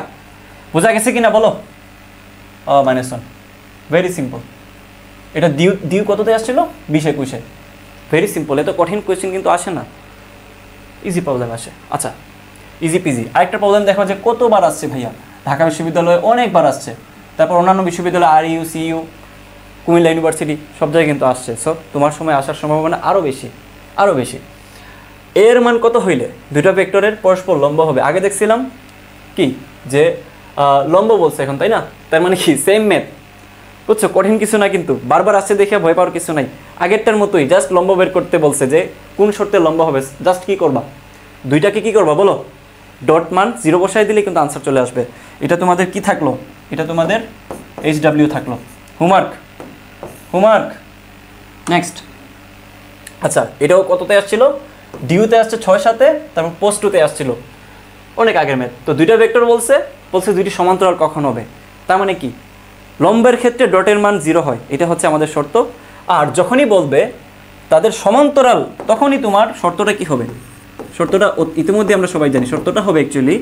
বোঝা গেছে কিনা বলো? -1। Very simple. এটা ডিউ কততে আসছিল? 20-21-এ। Very simple. এত কঠিন কোয়েশ্চেন কিন্তু আসে না, ইজি প্রবলেম আসে। আচ্ছা, ইজি পিজি। আরেকটা প্রবলেম দেখো যে কতবার আসছে ভাইয়া, ঢাকা বিশ্ববিদ্যালয়ে অনেকবার আসছে, তারপর অন্যান্য বিশ্ববিদ্যালয় RU CU কুমিল্লা ইউনিভার্সিটি সব জায়গায় কিন্তু আসছে। সো তোমার সময় আসার সম্ভাবনা আরও বেশি, আরও বেশি। এর মান কত হইলে দুটো ভেক্টরের পরস্পর লম্ব হবে? আগে দেখছিলাম কি যে লম্ব বলছে এখন, তাই না? তার মানে কি সেম ম্যাথ, বুঝছো? কঠিন কিছু না কিন্তু, বারবার আসছে দেখে ভয় পাওয়ার কিছু নাই। আগেরটার মতোই, জাস্ট লম্ব বের করতে বলছে যে কোন শর্তে লম্ব হবে। জাস্ট কি করবা, দুইটাকে কি করবা বলো? ডট মান 0 বসাই দিলে কিন্তু আনসার চলে আসবে। এটা তোমাদের কি থাকলো? এটা তোমাদের HW থাকলো, হোমওয়ার্ক। নেক্সট। আচ্ছা, এটাও কততে আসছিল? ডিউতে আসছে 6-7-এ, তারপর পোস্ট 2-তে আসছিল, অনেক আগের ম্যাথ। তো দুইটা ভেক্টর বলছে দুইটি সমান্তরাল কখন হবে। তার মানে কি, লম্বের ক্ষেত্রে ডটের মান 0 হয়, এটা হচ্ছে আমাদের শর্ত। আর যখনই বলবে তাদের সমান্তরাল, তখনই তোমার শর্তটা কি হবে? শর্তটা ইতিমধ্যে আমরা সবাই জানি, শর্তটা হবে অ্যাকচুয়ালি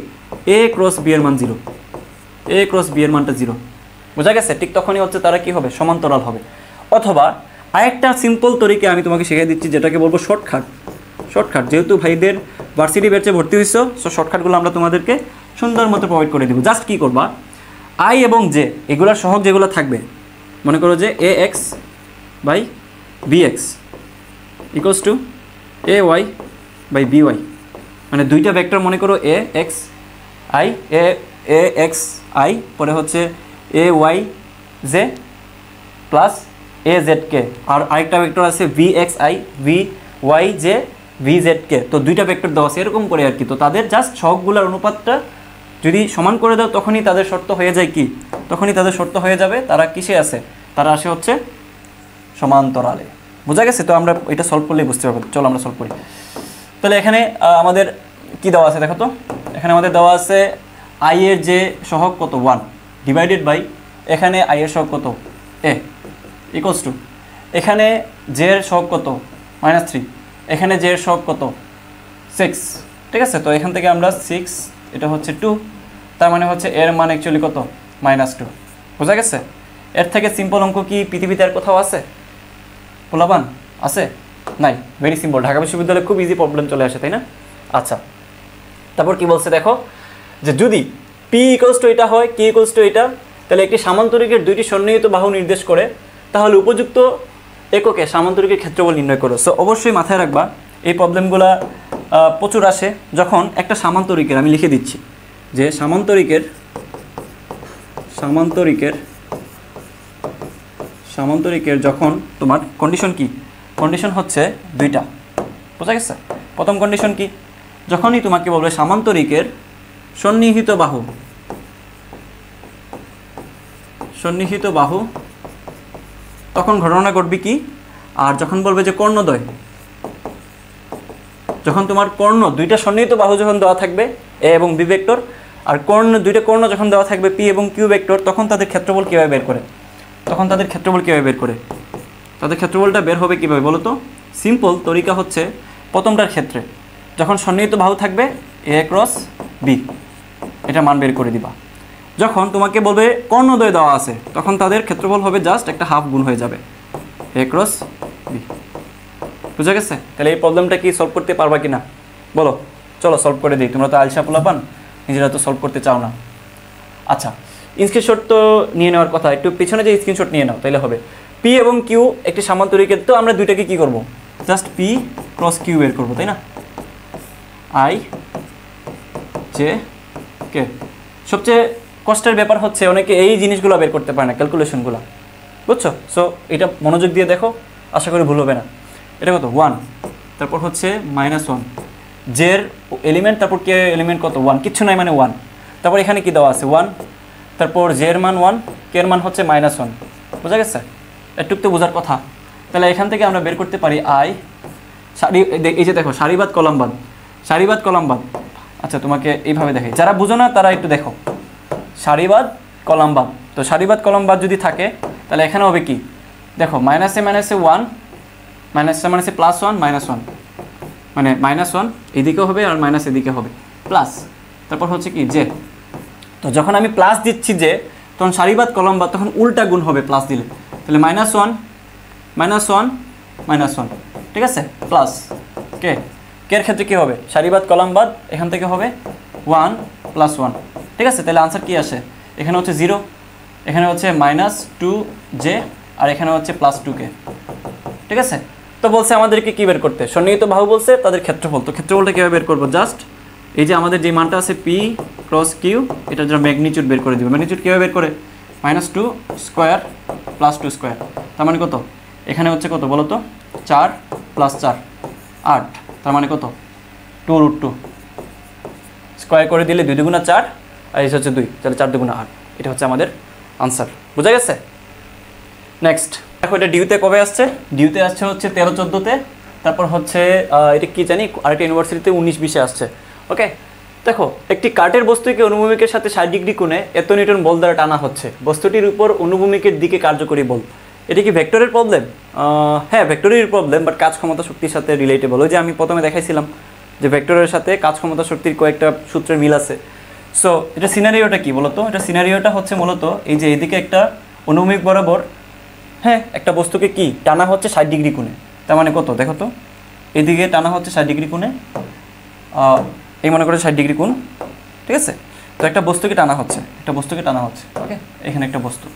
A ক্রস B এর মান 0, A ক্রস B এর মানটা 0। বোঝা গেছে? ঠিক তখনই হচ্ছে তারা কি হবে? সমান্তরাল হবে। অথবা আরেকটা সিম্পল তরিকে আমি তোমাকে শিখিয়ে দিচ্ছি, যেটাকে বলবো শর্টকাট। যেহেতু ভাইদের ভার্সিটি ব্যাচে ভর্তি হয়েছো, সো শর্টকাটগুলো আমরা তোমাদেরকে সুন্দর মতো প্রোভাইড করে দেবো। জাস্ট কি করবা, আই এবং জে এগুলোর সহগ যেগুলো থাকবে, মনে করো যে AX by BX equals to AY by BY, মানে দুইটা ভেক্টর মনে করো AXI, পরে হচ্ছে AYJ প্লাস AZK, আর আরেকটা ভেক্টর আছে VXI VYJ VZK। তো দুইটা ভেক্টর দেওয়া আছে এরকম করে আর কি। তো তাদের জাস্ট সহগগুলোর অনুপাতটা যদি সমান করে দাও, তখনই তাদের শর্ত হয়ে যায় কি? তখনই তাদের শর্ত হয়ে যাবে তারা কিসে আছে? তারা আসে হচ্ছে সমান্তরালে। বোঝা গেছে? তো আমরা এটা সলভ করলেই বুঝতে পারবো। চলো আমরা সলভ করি। তাহলে এখানে আমাদের কি দেওয়া আছে দেখো তো। এখানে আমাদের দেওয়া আছে আই এর যে সহগ কত? 1 ডিভাইডেড বাই এখানে আই এর সহগ কত? A ইকুয়ালস টু এখানে জে এর সহগ কত? -3, এখানে জে এর সহগ কত? 6। ঠিক আছে? তো এখান থেকে আমরা 6, এটা হচ্ছে 2, তার মানে হচ্ছে এর মান অ্যাকচুয়ালি কত? -2। বোঝা গেছে? এর থেকে সিম্পল অঙ্ক কি পৃথিবীতে আর কোথাও আছে? পোলাপান আছে? নাই। Very simple. ঢাকা বিশ্ববিদ্যালয়ে খুব ইজি প্রবলেম চলে আসে, তাই না? আচ্ছা, তারপর কি বলছে দেখো, যে যদি পি ইকুয়ালস টু এটা হয়, কি ইকুয়ালস টু এটা, তাহলে একটি সামান্তরিকের দুইটি সন্নিহিত বাহু নির্দেশ করে, তাহলে উপযুক্ত এককে সামান্তরিকের ক্ষেত্রফল নির্ণয় করো। সো অবশ্যই মাথায় রাখবা এই প্রবলেমগুলো প্রচুর আসে যখন একটা সামান্তরিকের, আমি লিখে দিচ্ছি যে সামান্তরিকের যখন তোমার কন্ডিশন কি, কন্ডিশন হচ্ছে দুইটা, বোঝা গেছে? প্রথম কন্ডিশন কি, যখনই তোমাকে বলবে সামান্তরিকের সন্নিহিত বাহু তখন ঘটনা ঘটবে কি, আর যখন বলবে যে কর্ণদ্বয়, যখন তোমার কর্ণ দুইটা সন্নিহিত বাহু যখন দেওয়া থাকবে এ এবং বি ভেক্টর, আর দুইটা কর্ণ যখন দেওয়া থাকবে পি এবং কিউ ভেক্টর, তখন তাদের ক্ষেত্রফল কীভাবে বের করে, তাদের ক্ষেত্রফলটা বের হবে কীভাবে বলো তো? সিম্পল তরিকা হচ্ছে প্রথমটার ক্ষেত্রে যখন সন্নিহিত বাহু থাকবে এ ক্রস বি, এটা মান বের করে দিবা। যখন তোমাকে বলবে কর্ণদ্বয় দেওয়া আছে, তখন তাদের ক্ষেত্রফল হবে জাস্ট একটা হাফ গুণ হয়ে যাবে এ ক্রস বি। বুঝা গেছে? তাহলে এই প্রবলেমটা কি সলভ করতে পারবা কি না বলো? চলো সলভ করে দিই। তোমরা তো আলসা পোলাপান, নিজেরা তো সলভ করতে চাও না। আচ্ছা, স্ক্রিনশট তো নিয়ে নেওয়ার কথা, একটু পিছনে যে স্ক্রিনশট নিয়ে নাও তাহলে হবে। পি এবং কিউ একটি সামান্তরিকের, তো আমরা দুইটাকে কি করব, জাস্ট পি ক্রস কিউ বের করবো, তাই না? I J K. সবচেয়ে কষ্টের ব্যাপার হচ্ছে অনেকে এই জিনিসগুলো বের করতে পারে না, ক্যালকুলেশনগুলো, বুঝছো? সো এটা মনোযোগ দিয়ে দেখো, আশা করি ভুল হবে না। এটা কত 1, তারপর হচ্ছে -1, জের এলিমেন্ট, তারপর কে এলিমেন্ট কত 1, কিচ্ছু নাই মানে 1, তারপর এখানে কি দেওয়া আছে 1, তারপর জের মান 1, কে এর মান হচ্ছে -1। বোঝা গেছে? একটুক তো বোঝার কথা। তাহলে এখান থেকে আমরা বের করতে পারি আই এই যে দেখো সারিবাদ কলামবাদ। আচ্ছা তোমাকে এইভাবে দেখাই, যারা বুঝো না তারা একটু দেখো, সারিবাদ কলামবাদ। তো সারিবাদ কলামবাদ যদি থাকে তাহলে এখানে হবে কি দেখো, মাইনাসে 1, মাইনাসে +1 -1, মানে -1 এদিকে হবে আর মাইনাস এদিকে হবে প্লাস, তারপর হচ্ছে কি জে। তো যখন আমি প্লাস দিচ্ছি যে, তখন সারিবাদ কলামবাদ তখন উল্টা গুণ হবে প্লাস দিলে, তাহলে -1 -1, ঠিক আছে, প্লাস কে এর ক্ষেত্রে কী হবে, সারিবাদ কলামবাদ এখান থেকে হবে 1 + 1, ঠিক আছে। তাহলে আনসার কি আসে, এখানে হচ্ছে 0, এখানে হচ্ছে -2j, আর এখানে হচ্ছে +2k, ঠিক আছে। তো বলছে আমাদেরকে কী বের করতে, সন্নিহিত বাহু বলছে তাদের ক্ষেত্রফল। তো ক্ষেত্রফলটা কীভাবে বের করবো, জাস্ট এই যে আমাদের যে মানটা আছে পি ক্রস কিউ, এটা যারা ম্যাগনিচিউড বের করে দেবে। ম্যাগনিচিউড কীভাবে বের করে, -2² + 2², তার মানে কত, এখানে হচ্ছে কত বলো তো, 4 + 4 8, তার মানে কত 2√2, স্কোয়ার করে দিলে 2 × 4, আর এই হচ্ছে 2, তাহলে 4 × 8, এটা হচ্ছে আমাদের আনসার। বোঝা গেছে? নেক্সট দেখো, এটা ডিউতে কবে আসছে, ডিউতে আসছে হচ্ছে 13-14-তে, তারপর হচ্ছে এটা কি জানি আরেকটা ইউনিভার্সিটিতে 19-20-এ আসছে। ওকে, দেখো একটি কাঠের বস্তুকে অনুভূমিকের সাথে 60 ডিগ্রি কোণে এত নিউটন বল দ্বারা টানা হচ্ছে, বস্তুটির উপর অনুভূমিকের দিকে কার্যকরী বল। এটা কি ভেক্টরের প্রবলেম? হ্যাঁ ভেক্টরের প্রবলেম, বাট কাজ ক্ষমতা শক্তির সাথে রিলেটেবল। ওই যে আমি প্রথমে দেখাইছিলাম যে ভেক্টরের সাথে কাজ ক্ষমতা শক্তির কয়েকটা সূত্রের মিল আছে। সো এটা সিনারিওটা কি বলতো, এটা সিনারিওটা হচ্ছে মূলত এই যে এদিকে একটা অনুভূমিক বরাবর, হ্যাঁ একটা বস্তুকে কি টানা হচ্ছে 60 ডিগ্রি কোণে, তার মানে কত দেখো তো, এদিকে টানা হচ্ছে 60 ডিগ্রি কোণে, এই মনে করে 60 ডিগ্রি কোণ, ঠিক আছে। তো একটা বস্তুকে টানা হচ্ছে, ওকে, এখানে একটা বস্তু,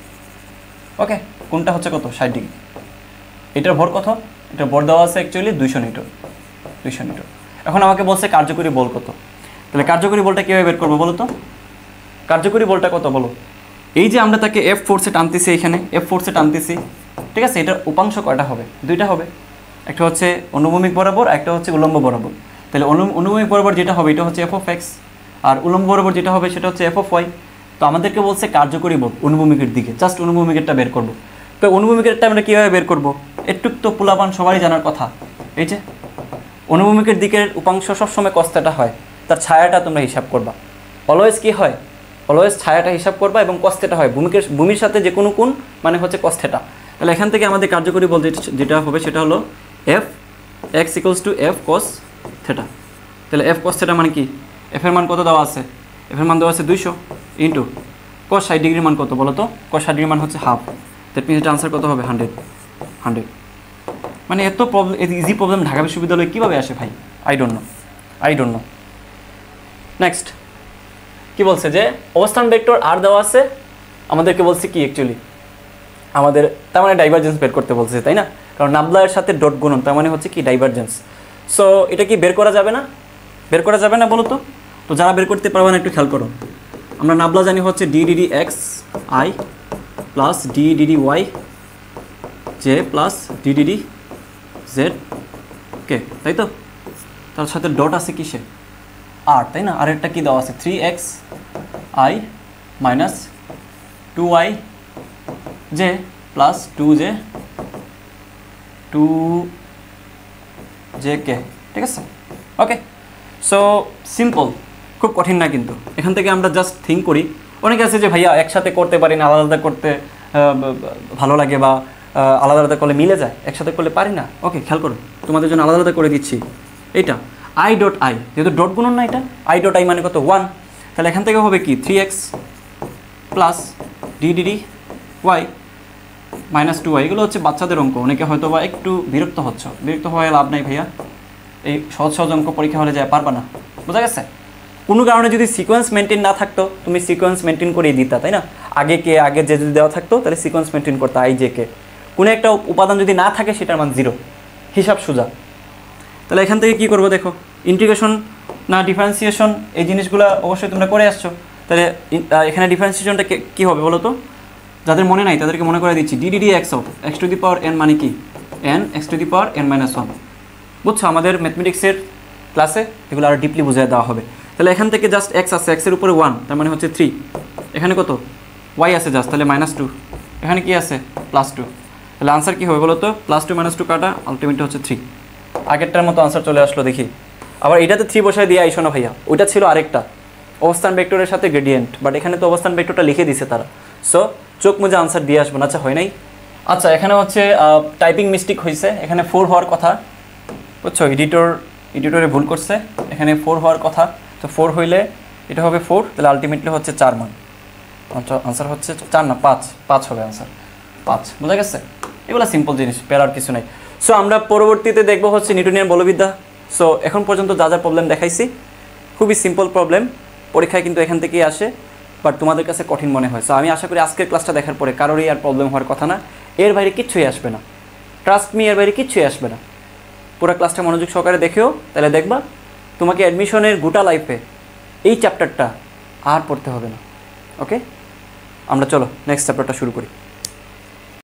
ওকে, কোনটা হচ্ছে কত 60 ডিগ্রি, এটার ভর কত, এটার ভর দেওয়া আছে অ্যাকচুয়ালি 200 নিউটন। এখন আমাকে বলছে কার্যকরী বল কত, তাহলে কার্যকরী বলটা কীভাবে বের করবো বলো তো, কার্যকরী বলটা কত বলো, এই যে আমরা তাকে F ফোর্সে টানতেছি, এখানে F ফোর্সে টানতেছি, ঠিক আছে। এটার উপাংশ কয়টা হবে, দুইটা হবে, একটা হচ্ছে অনুভূমিক বরাবর, একটা হচ্ছে উলম্ব বরাবর। তাহলে অনুভূমিক বরাবর যেটা হবে এটা হচ্ছে f(x), আর উলম্ব বরাবর যেটা হবে সেটা হচ্ছে f(y). তো আমাদেরকে বলছে কার্যকরী বল অনুভূমিকের দিকে, জাস্ট অনুভূমিকেরটা বের করব। তো অনুভূমিকেরটা আমরা কীভাবে বের করব, একটু তো পোলাপান সবারই জানার কথা, এই যে অনুভূমিকের দিকের উপাংশ সবসময় cos θ হয়, তার ছায়াটা তোমরা হিসাব করবা, অলওয়েজ কি হয়, অলওয়েজ ছায়াটা হিসাব করবা এবং cos θ হয়, ভূমির সাথে যে কোনো কোণ মানে হচ্ছে cos θ। তাহলে এখান থেকে আমাদের কার্যকরী বল যেটা হবে সেটা হলো f(x) = f cos θ। তাহলে f cos θ মানে কি, f এর মান কত দেওয়া আছে, f এর মান দেওয়া আছে 200 ইন্টু cos 60 ডিগ্রির মান কত বলো তো, cos 60 ডিগ্রির মান হচ্ছে হাফ, দ্যাট মিনস এটা আনসার কত হবে 100। মানে এত প্রবলেম, ইজি প্রবলেম ঢাকা বিশ্ববিদ্যালয়ে কীভাবে আসে ভাই, আই ডোন্ট নো। নেক্সট কি বলছে যে অবস্থান ভেক্টর আর দেওয়া আছে, আমাদেরকে বলছে কি অ্যাকচুয়ালি আমাদের তার মানে ডাইভারজেন্স বের করতে বলছে, তাই না? কারণ নাবলার সাথে ডট গুণন তার মানে হচ্ছে কি ডাইভারজেন্স। সো এটা কি বের করা যাবে না? বের করা যাবে না বলো তো? তো যারা বের করতে পারবে না একটু খেয়াল করো। আমরা নাবলা জানি হচ্ছে D D D X I plus D D D Y J plus D D D Z, okay তাই তো? তার সাথে ডট আছে কিসে? আর, তাই না? আর একটা কি দেওয়া আছে 3x i minus 2y J plus 2j 2jk, ঠিক আছে? ওকে, সো সিম্পল, খুব কঠিন না কিন্তু। এখান থেকে আমরা জাস্ট থিঙ্ক করি। অনেকে আছে যে ভাইয়া একসাথে করতে পারি না, আলাদা আলাদা করতে ভালো লাগে বা আলাদা আলাদা করলে মিলে যায়, একসাথে করলে পারি না। ওকে, খেয়াল করো, তোমাদের জন্য আলাদা আলাদা করে দিচ্ছি। এইটা আই ডট আই, যেহেতু ডট গুণন না, এটা আই ডট আই মানে কত 1, তাহলে এখান থেকে হবে কি 3x plus D D D Y minus 2y। এগুলো হচ্ছে বাচ্চাদের অঙ্ক, অনেকে হয়তো বা একটু বিরক্ত হচ্ছে, বিরক্ত হয়ে লাভ নাই ভাইয়া, এই সহজ সহজ অঙ্ক পরীক্ষা হলে যায় পারবা না, বোঝা গেছে? কোনো কারণে যদি সিকোয়েন্স মেনটেন না থাকতো, তুমি সিকোয়েন্স মেনটেন করেই দিতা, তাই না? আগে কে আগে যে যদি দেওয়া থাকতো তাহলে সিকোয়েন্স মেনটেন করতো আই জে কে। কোনো একটা উপাদান যদি না থাকে সেটার মান 0, হিসাব সোজা। তাহলে এখান থেকে কী করবো দেখো, ইন্টিগ্রেশন না ডিফারেন্সিয়েশন, এই জিনিসগুলো অবশ্যই তোমরা করে আসছো। তাহলে এখানে ডিফারেন্সিয়েশনটা কী হবে বলো তো? যাদের মনে নাই তাদেরকে মনে করে দিচ্ছি, D D D X of X to the power N মানে কি N X to the power N minus 1। বুঝছো, আমাদের ম্যাথমেটিক্সের ক্লাসে এগুলো আরও ডিপলি বুঝিয়ে দেওয়া হবে। তাহলে এখান থেকে জাস্ট এক্স আছে, এক্সের উপরে 1 তার মানে হচ্ছে 3, এখানে কত ওয়াই আছে জাস্ট, তাহলে -2, এখানে কি আছে +2। তাহলে আনসার কী হবে বলো তো? +2 -2 কাটা আলটিমেটলি হচ্ছে 3। আগেরটার মতো আনসার চলে আসলো দেখি। আবার এটাতে 3 বসায় দিয়ে আইসো না ভাইয়া, ওইটা ছিল আরেকটা অবস্থান ভেক্টরের সাথে গ্রেডিয়েন্ট, বাট এখানে তো অবস্থান ভেক্টরটা লিখে দিছে তারা। সো চোখ মুজে আনসার দিয়ে আসবো না। আচ্ছা, হয় নাই। আচ্ছা, এখানে হচ্ছে টাইপিং মিস্টেক হয়েছে, এখানে 4 হওয়ার কথা, বুঝছো? এডিটরে ভুল করছে, এখানে 4 হওয়ার কথা। তো 4 হইলে এটা হবে 4, তাহলে আলটিমেটলি হচ্ছে 4 মান। আনসার হচ্ছে 4 না 5 হবে আনসার, 5। বোঝা গেছে? এগুলো সিম্পল জিনিস, প্যারার কিছু নাই। সো আমরা পরবর্তীতে দেখবো হচ্ছে নিউটনিয়ান বলবিদ্যা। সো এখন পর্যন্ত যা যা প্রবলেম দেখাইছি খুবই সিম্পল প্রবলেম, পরীক্ষায় কিন্তু এখান থেকেই আসে, বাট তোমাদের কাছে কঠিন মনে হয়। সো আমি আশা করি আজকের ক্লাসটা দেখার পরে কারোরই আর প্রবলেম হওয়ার কথা না, এর বাইরে কিচ্ছুই আসবে না, ট্রাস্ট মি, এর বাইরে কিচ্ছুই আসবে না। পুরো ক্লাসটা মনোযোগ সহকারে দেখেও, তাহলে দেখবা তোমাকে অ্যাডমিশনের গোটা লাইফে এই চ্যাপ্টারটা আর পড়তে হবে না। ওকে, আমরা চলো নেক্সট চ্যাপ্টারটা শুরু করি।